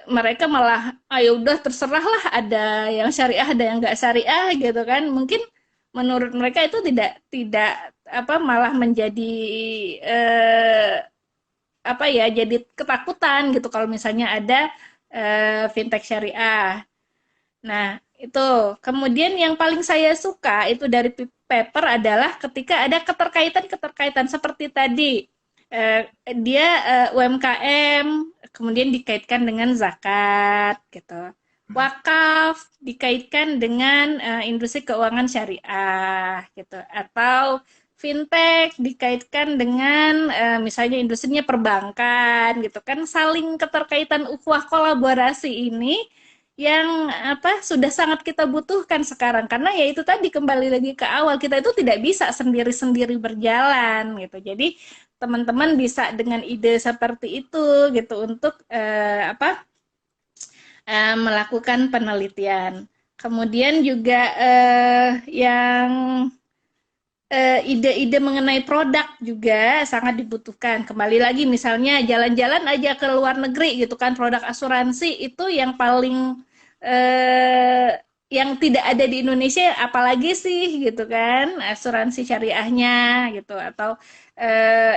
mereka malah ayo udah terserah lah, ada yang syariah ada yang nggak syariah gitu kan. Mungkin menurut mereka itu tidak malah menjadi jadi ketakutan gitu kalau misalnya ada fintech syariah. Nah, itu. Kemudian yang paling saya suka itu dari paper adalah ketika ada keterkaitan seperti tadi. Dia UMKM, kemudian dikaitkan dengan zakat, gitu. Wakaf dikaitkan dengan industri keuangan syariah, gitu. Atau fintech dikaitkan dengan misalnya industrinya perbankan, gitu kan. Saling keterkaitan ukhuwah kolaborasi ini yang sudah sangat kita butuhkan sekarang, karena ya itu tadi kembali lagi ke awal, kita itu tidak bisa sendiri-sendiri berjalan gitu. Jadi teman-teman bisa dengan ide seperti itu gitu untuk melakukan penelitian. Kemudian juga yang ide-ide mengenai produk juga sangat dibutuhkan. Kembali lagi misalnya jalan-jalan aja ke luar negeri gitu kan, produk asuransi itu yang paling yang tidak ada di Indonesia, apalagi sih gitu kan asuransi syariahnya gitu. Atau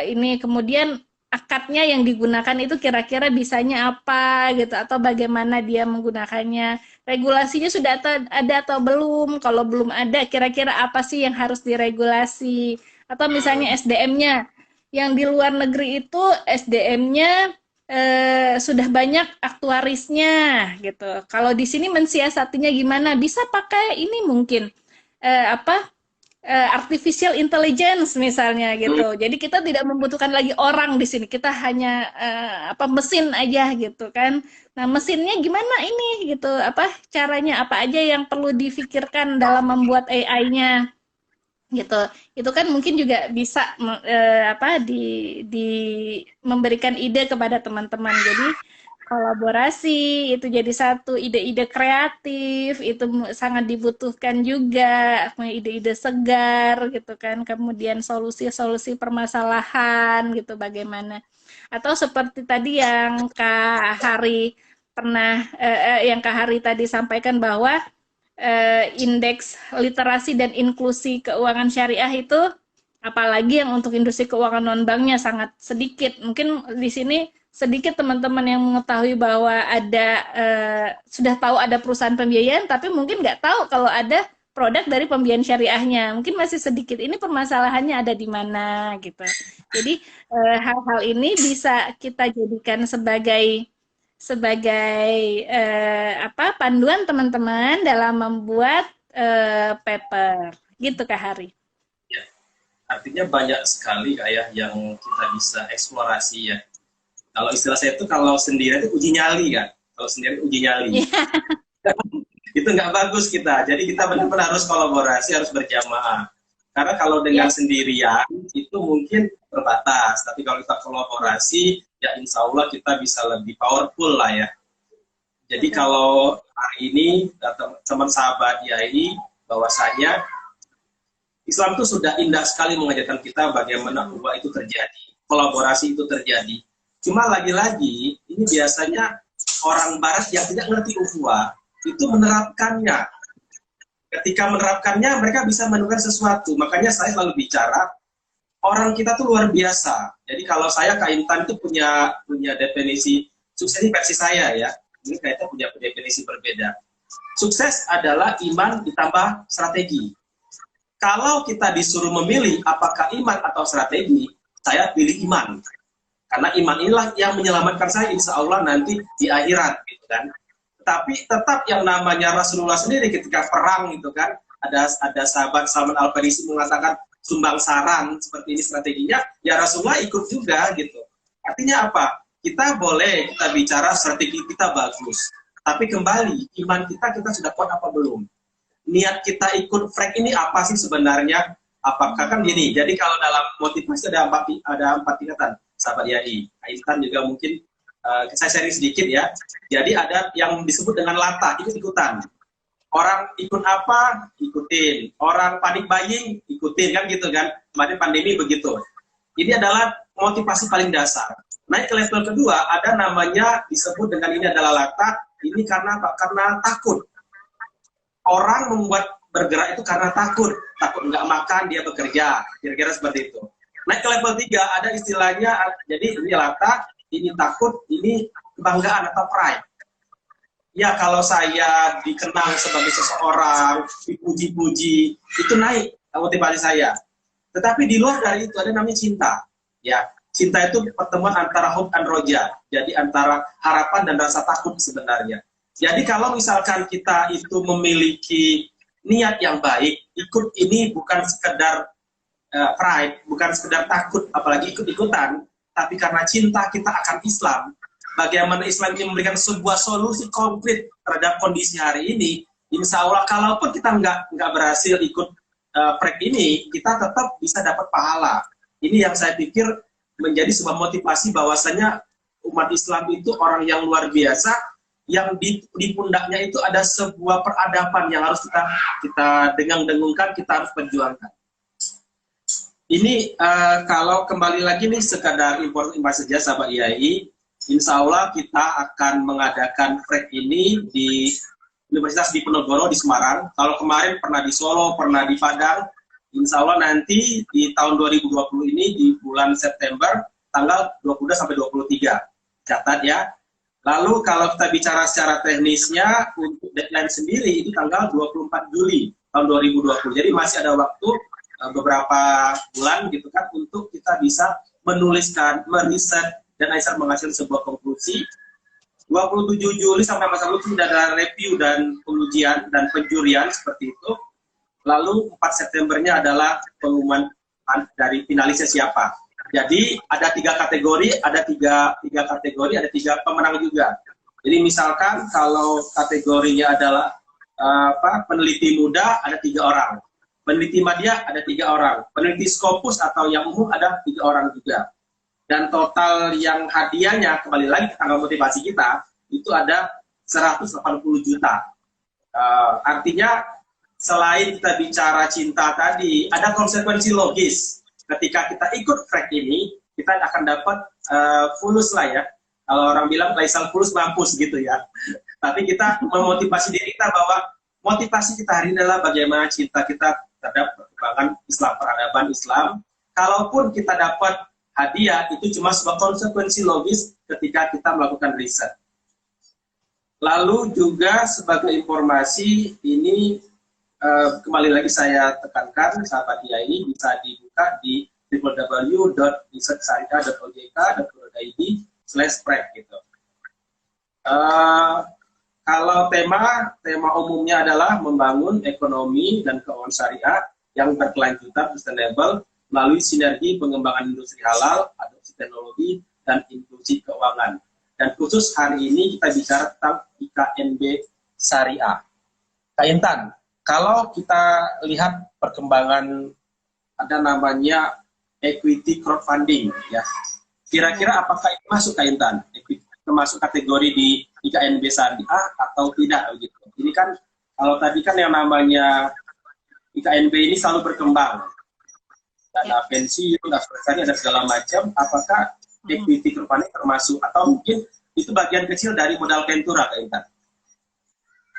ini kemudian akadnya yang digunakan itu kira-kira bisanya apa gitu, atau bagaimana dia menggunakannya, regulasinya sudah ada atau belum, kalau belum ada kira-kira apa sih yang harus diregulasi. Atau misalnya SDM-nya yang di luar negeri itu SDM-nya sudah banyak aktuarisnya gitu. Kalau di sini mensiasatinya gimana? Bisa pakai ini mungkin artificial intelligence misalnya gitu. Jadi kita tidak membutuhkan lagi orang di sini. Kita hanya mesin aja gitu kan. Nah, mesinnya gimana ini gitu? Caranya apa aja yang perlu difikirkan dalam membuat AI-nya? Gitu. Itu kan mungkin juga bisa memberikan ide kepada teman-teman. Jadi kolaborasi itu jadi satu, ide-ide kreatif itu sangat dibutuhkan juga, ide-ide segar gitu kan. Kemudian solusi-solusi permasalahan gitu bagaimana. Atau seperti tadi yang Kak Hari tadi sampaikan bahwa indeks literasi dan inklusi keuangan syariah itu, apalagi yang untuk industri keuangan non-banknya sangat sedikit. Mungkin di sini sedikit teman-teman yang mengetahui bahwa sudah tahu ada perusahaan pembiayaan, tapi mungkin nggak tahu kalau ada produk dari pembiayaan syariahnya. Mungkin masih sedikit. Ini permasalahannya ada di mana gitu. Jadi hal-hal ini bisa kita jadikan sebagai panduan teman-teman dalam membuat paper, gitu Kak Hari. Ya, artinya banyak sekali kayak yang kita bisa eksplorasi ya. Kalau istilah saya itu kalau sendiri itu uji nyali kan, kalau sendiri uji nyali. Itu nggak bagus kita. Jadi kita benar-benar harus kolaborasi, harus berjamaah. Karena kalau dengan sendirian itu mungkin terbatas, tapi kalau kita kolaborasi, ya insya Allah kita bisa lebih powerful lah ya. Jadi kalau hari ini teman sahabat YAI bahwasanya Islam itu sudah indah sekali mengajarkan kita bagaimana ukhuwah itu terjadi, kolaborasi itu terjadi. Cuma lagi-lagi ini biasanya orang Barat yang tidak ngerti ukhuwah itu menerapkannya. Ketika menerapkannya mereka bisa menemukan sesuatu. Makanya saya selalu bicara orang kita tuh luar biasa. Jadi kalau saya Kak Intan itu punya definisi sukses ini versi saya ya. Ini kayaknya punya definisi berbeda. Sukses adalah iman ditambah strategi. Kalau kita disuruh memilih apakah iman atau strategi, saya pilih iman. Karena iman inilah yang menyelamatkan saya insya Allah nanti di akhirat, gitu kan. Tapi tetap yang namanya Rasulullah sendiri ketika perang gitu kan, ada sahabat Salman Al-Farisi mengatakan sumbang saran seperti ini strateginya, ya Rasulullah ikut juga gitu. Artinya apa? Kita boleh kita bicara strategi kita bagus, tapi kembali iman kita sudah kuat apa belum? Niat kita ikut frek ini apa sih sebenarnya? Apakah kan gini? Jadi kalau dalam motivasi ada empat tingkatan, sahabat YAI. Intan juga mungkin saya sharing sedikit ya. Jadi ada yang disebut dengan latah, ikut-ikutan. Orang ikut apa, ikutin. Orang panik buying, ikutin kan gitu kan. Kemarin pandemi begitu. Ini adalah motivasi paling dasar. Naik ke level kedua, ada namanya disebut dengan ini adalah latah. Ini karena apa? Karena takut. Orang membuat bergerak itu karena takut nggak makan dia bekerja, kira-kira seperti itu. Naik ke level 3 ada istilahnya, jadi ini latah, ini takut, ini kebanggaan atau pride. Ya kalau saya dikenang sebagai seseorang, dipuji-puji, itu naik motivasi saya. Tetapi di luar dari itu ada namanya cinta. Ya, cinta itu pertemuan antara hope and roja, jadi antara harapan dan rasa takut sebenarnya. Jadi kalau misalkan kita itu memiliki niat yang baik, ikut ini bukan sekedar pride, bukan sekedar takut, apalagi ikut-ikutan, tapi karena cinta kita akan Islam. Bagaimana Islam ini memberikan sebuah solusi konkret terhadap kondisi hari ini, insya Allah kalaupun kita nggak berhasil ikut pride ini, kita tetap bisa dapat pahala. Ini yang saya pikir menjadi sebuah motivasi bahwasanya umat Islam itu orang yang luar biasa, yang di pundaknya itu ada sebuah peradaban yang harus kita dengung-dengungkan, kita harus perjuangkan. Ini kalau kembali lagi nih sekadar informasi saja sahabat YAI, insya Allah kita akan mengadakan frek ini di Universitas Diponegoro di Semarang. Kalau kemarin pernah di Solo, pernah di Padang, insya Allah nanti di tahun 2020 ini di bulan September tanggal 22 sampai 23. Catat ya. Lalu kalau kita bicara secara teknisnya, untuk deadline sendiri itu tanggal 24 Juli tahun 2020. Jadi masih ada waktu beberapa bulan gitu kan untuk kita bisa menuliskan, meriset, dan akhirnya menghasilkan sebuah konklusi. 27 Juli sampai masa lalu sudah ada review dan pengujian dan penjurian seperti itu. Lalu 4 Septembernya adalah pengumuman dari finalisnya siapa. Jadi ada 3 kategori, ada tiga kategori, ada 3 pemenang juga. Jadi misalkan kalau kategorinya adalah peneliti muda ada 3 orang, peneliti media ada 3 orang, peneliti Scopus atau yang umum ada 3 orang juga. Dan total yang hadiahnya kembali lagi ke tanggal motivasi kita itu ada 180 juta. Artinya selain kita bicara cinta tadi, ada konsekuensi logis. Ketika kita ikut frek ini, kita akan dapat fulus lah ya. Kalau orang bilang laisal fulus mampus gitu ya. Tapi kita memotivasi diri kita bahwa motivasi kita hari ini adalah bagaimana cinta kita terhadap perkembangan Islam, peradaban Islam. Kalaupun kita dapat hadiah, itu cuma sebuah konsekuensi logis ketika kita melakukan riset. Lalu juga sebagai informasi ini, kembali lagi saya tekankan, sahabat YAI bisa dibuka di www.risetsyariah.ojk.go.id/prek gitu. Kalau tema umumnya adalah membangun ekonomi dan keuangan syariah yang berkelanjutan, sustainable, melalui sinergi pengembangan industri halal, adopsi teknologi, dan inklusi keuangan. Dan khusus hari ini kita bicara tentang IKNB Syariah. Kak Intan, kalau kita lihat perkembangan ada namanya equity crowdfunding ya. Kira-kira apakah itu masuk Kak Intan? Termasuk kategori di IKNB Syariah atau tidak begitu. Ini kan kalau tadi kan yang namanya IKNB ini selalu berkembang. Dana pensiun, asuransi dan segala macam, apakah equity crowdfunding termasuk atau mungkin itu bagian kecil dari modal ventura Kak Intan?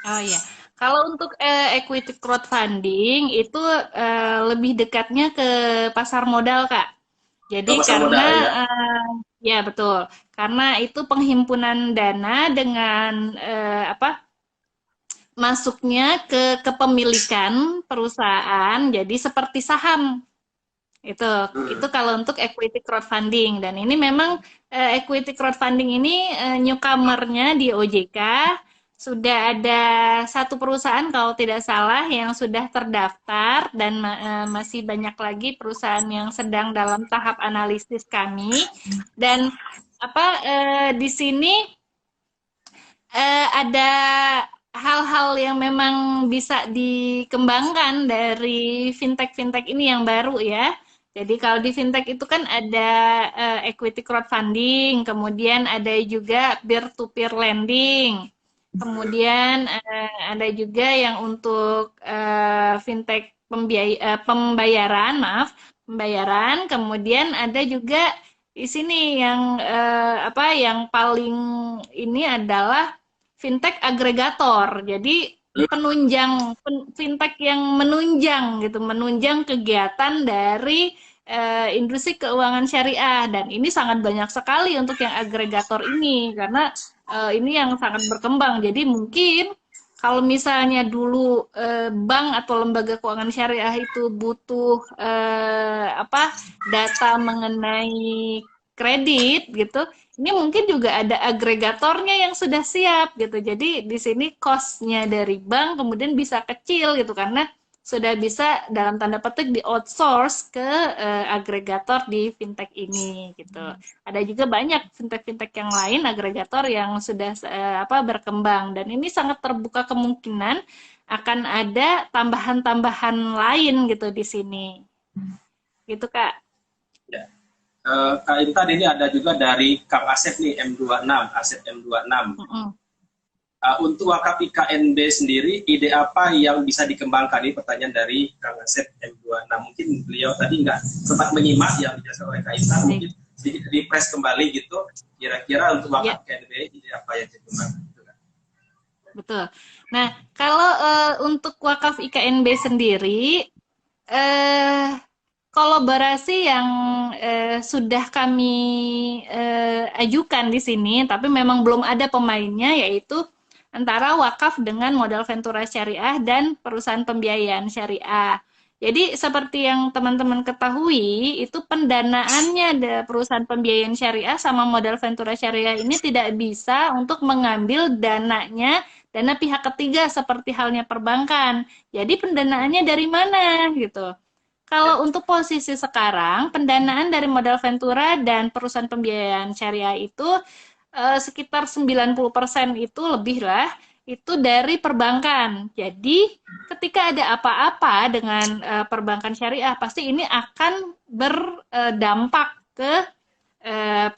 Oh iya, kalau untuk equity crowdfunding itu lebih dekatnya ke pasar modal, Kak. Jadi Pasar karena modal ya. ya betul, karena itu penghimpunan dana dengan apa masuknya ke kepemilikan perusahaan, jadi seperti saham. Itu kalau untuk equity crowdfunding, dan ini memang equity crowdfunding ini newcomernya di OJK sudah ada satu perusahaan kalau tidak salah yang sudah terdaftar, dan masih banyak lagi perusahaan yang sedang dalam tahap analisis kami. Dan apa di sini ada hal-hal yang memang bisa dikembangkan dari fintech-fintech ini yang baru ya. Jadi kalau di fintech itu kan ada equity crowdfunding, kemudian ada juga peer-to-peer lending, kemudian ada juga yang untuk fintech pembayaran, pembayaran, kemudian ada juga di sini yang apa yang paling ini adalah fintech agregator. Jadi penunjang fintech yang menunjang gitu, menunjang kegiatan dari industri keuangan syariah, dan ini sangat banyak sekali untuk yang agregator ini karena ini yang sangat berkembang. Jadi mungkin kalau misalnya dulu bank atau lembaga keuangan syariah itu butuh apa data mengenai kredit gitu, ini mungkin juga ada agregatornya yang sudah siap gitu. Jadi di sini cost-nya dari bank kemudian bisa kecil gitu karena sudah bisa dalam tanda petik di outsource ke agregator di fintech ini gitu. Ada juga banyak fintech-fintech yang lain agregator yang sudah apa berkembang, dan ini sangat terbuka kemungkinan akan ada tambahan-tambahan lain gitu di sini. Gitu Kak. Ya. Kak Intan, ini ada juga dari Kang Asep nih, M26, Asep M26. Untuk wakaf IKNB sendiri, ide apa yang bisa dikembangkan? Ini pertanyaan dari Kang Asep M26. Mungkin beliau tadi nggak sempat menyimak yang dijelaskan oleh Kak Intan, mungkin sedikit refresh kembali gitu. Kira-kira untuk wakaf IKNB, ide apa yang dikembangkan? Betul. Nah, kalau untuk wakaf IKNB sendiri, kolaborasi yang sudah kami ajukan di sini, tapi memang belum ada pemainnya, yaitu antara wakaf dengan modal ventura syariah dan perusahaan pembiayaan syariah. Jadi seperti yang teman-teman ketahui, itu pendanaannya perusahaan pembiayaan syariah sama modal ventura syariah ini tidak bisa untuk mengambil dananya, dana pihak ketiga seperti halnya perbankan. Jadi pendanaannya dari mana gitu. Kalau untuk posisi sekarang, pendanaan dari modal ventura dan perusahaan pembiayaan syariah itu sekitar 90% itu lebih lah, itu dari perbankan. Jadi ketika ada apa-apa dengan perbankan syariah, pasti ini akan berdampak ke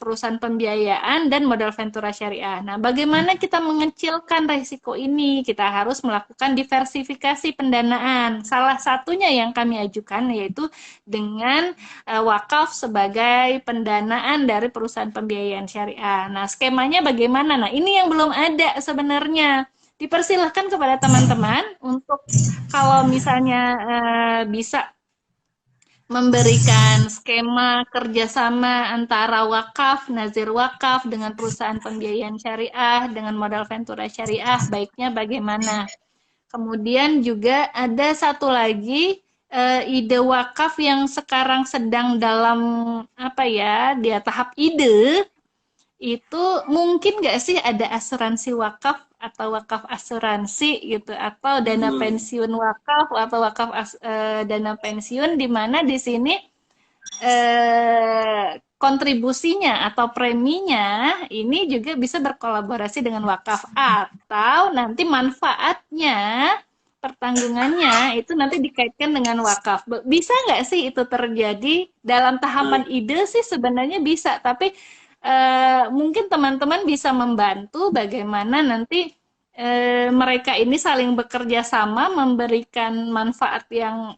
perusahaan pembiayaan dan modal ventura syariah. Nah, bagaimana kita mengecilkan risiko ini? Kita harus melakukan diversifikasi pendanaan. Salah satunya yang kami ajukan yaitu dengan wakaf sebagai pendanaan dari perusahaan pembiayaan syariah. Nah, skemanya bagaimana? Nah, ini yang belum ada sebenarnya. Dipersilahkan kepada teman-teman untuk kalau misalnya bisa memberikan skema kerjasama antara wakaf, nazir wakaf dengan perusahaan pembiayaan syariah, dengan modal ventura syariah, baiknya bagaimana. Kemudian juga ada satu lagi ide wakaf yang sekarang sedang dalam apa ya, dia tahap ide, itu mungkin nggak sih ada asuransi wakaf atau wakaf asuransi gitu, atau dana pensiun wakaf atau wakaf dana pensiun, di mana di sini kontribusinya atau preminya ini juga bisa berkolaborasi dengan wakaf, atau nanti manfaatnya pertanggungannya itu nanti dikaitkan dengan wakaf. Bisa nggak sih itu terjadi dalam tahapan ide sih sebenarnya bisa, tapi mungkin teman-teman bisa membantu bagaimana nanti mereka ini saling bekerja sama memberikan manfaat yang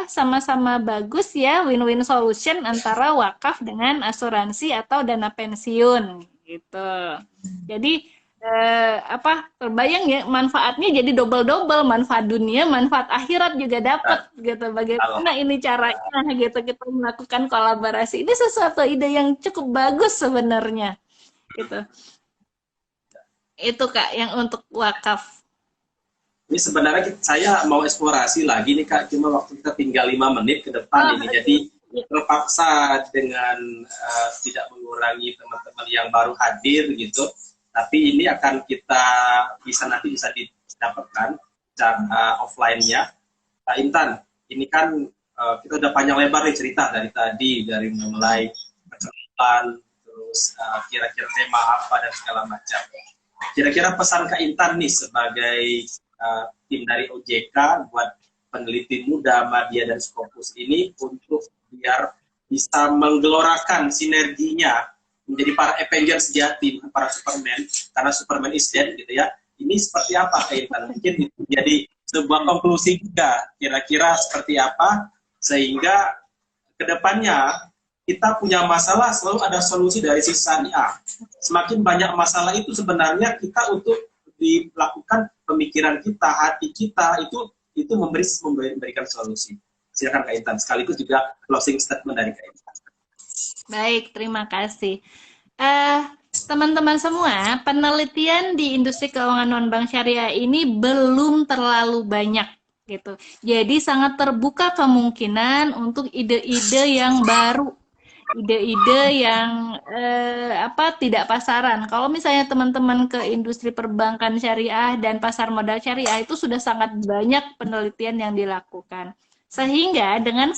sama-sama bagus ya, win-win solution antara wakaf dengan asuransi atau dana pensiun gitu. Jadi terbayang ya manfaatnya jadi double-double, manfaat dunia, manfaat akhirat juga dapat gitu. Bagaimana ini caranya gitu kita melakukan kolaborasi. Ini sesuatu ide yang cukup bagus sebenarnya gitu. Itu Kak yang untuk wakaf. Ini sebenarnya saya mau eksplorasi lagi nih Kak, cuma waktu kita tinggal 5 menit ke depan ini, jadi terpaksa dengan tidak mengurangi teman-teman yang baru hadir gitu, tapi ini akan kita nanti bisa didapatkan cara offline-nya. Kak Intan, ini kan kita udah panjang lebar nih cerita dari mulai percakapan, terus kira-kira tema apa dan segala macam. Kira-kira pesan Kak Intan nih sebagai tim dari OJK buat peneliti muda, Madya dan Scopus ini untuk biar bisa menggelorakan sinerginya menjadi para Avengers sejati, bukan para Superman, karena Superman is dead gitu ya. Ini seperti apa Kak Intan? Mungkin itu jadi sebuah konklusi juga, kira-kira seperti apa sehingga kedepannya kita punya masalah selalu ada solusi dari sisi syariah. Semakin banyak masalah itu sebenarnya kita untuk dilakukan pemikiran kita, hati kita itu memberikan solusi. Silakan Kak Intan, sekaligus juga closing statement dari Kak Intan. Baik, terima kasih. Teman-teman semua, penelitian di industri keuangan non-bank syariah ini belum terlalu banyak gitu. Jadi sangat terbuka kemungkinan untuk ide-ide yang baru, ide-ide yang tidak pasaran. Kalau misalnya teman-teman ke industri perbankan syariah dan pasar modal syariah itu sudah sangat banyak penelitian yang dilakukan. Sehingga dengan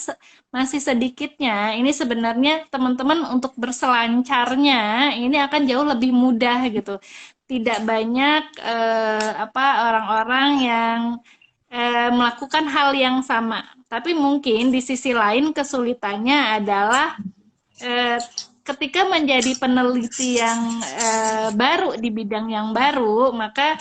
masih sedikitnya ini sebenarnya teman-teman untuk berselancarnya ini akan jauh lebih mudah gitu. Tidak banyak orang-orang yang melakukan hal yang sama. Tapi mungkin di sisi lain kesulitannya adalah ketika menjadi peneliti yang baru di bidang yang baru, maka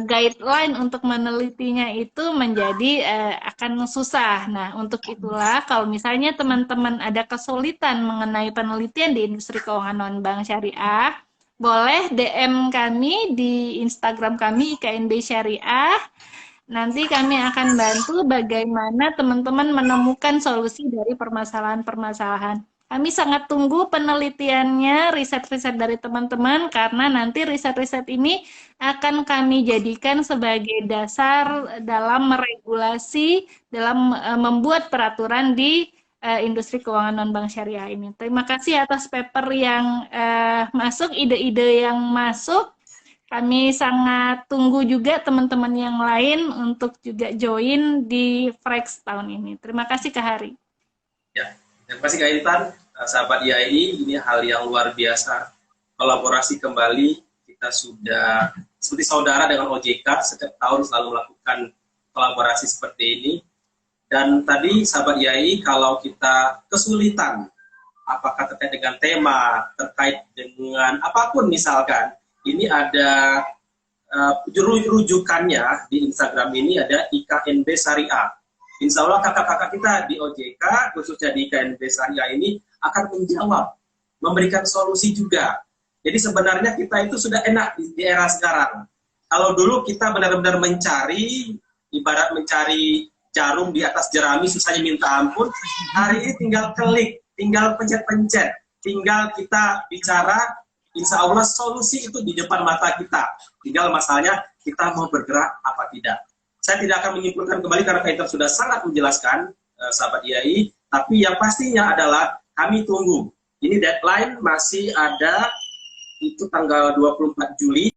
guideline untuk menelitinya itu menjadi akan susah. Nah, untuk itulah kalau misalnya teman-teman ada kesulitan mengenai penelitian di industri keuangan non-bank syariah, boleh DM kami di Instagram kami IKNB Syariah. Nanti kami akan bantu bagaimana teman-teman menemukan solusi dari permasalahan-permasalahan. Kami sangat tunggu penelitiannya, riset-riset dari teman-teman, karena nanti riset-riset ini akan kami jadikan sebagai dasar dalam meregulasi, dalam membuat peraturan di industri keuangan non-bank syariah ini. Terima kasih atas paper yang masuk, ide-ide yang masuk. Kami sangat tunggu juga teman-teman yang lain untuk juga join di Frex tahun ini. Terima kasih Kak Hari. Ya, terima kasih Kak Intan. Sahabat IAI, ini hal yang luar biasa. Kolaborasi kembali, kita sudah seperti saudara dengan OJK, setiap tahun selalu melakukan kolaborasi seperti ini. Dan tadi sahabat IAI, kalau kita kesulitan, apakah terkait dengan tema, terkait dengan apapun misalkan, ini ada rujukannya di Instagram ini ada IKNB Syariah. Insya Allah kakak-kakak kita di OJK, khususnya di IKNB Syariah ini akan menjawab, memberikan solusi juga. Jadi sebenarnya kita itu sudah enak di era sekarang. Kalau dulu kita benar-benar mencari, ibarat mencari jarum di atas jerami, susahnya minta ampun. Hari ini tinggal klik, tinggal pencet-pencet, tinggal kita bicara, insya Allah solusi itu di depan mata kita. Tinggal masalahnya kita mau bergerak apa tidak. Saya tidak akan menyimpulkan kembali karena Kak Intan sudah sangat menjelaskan, sahabat IAI. Tapi yang pastinya adalah kami tunggu. Ini deadline masih ada, itu tanggal 24 Juli.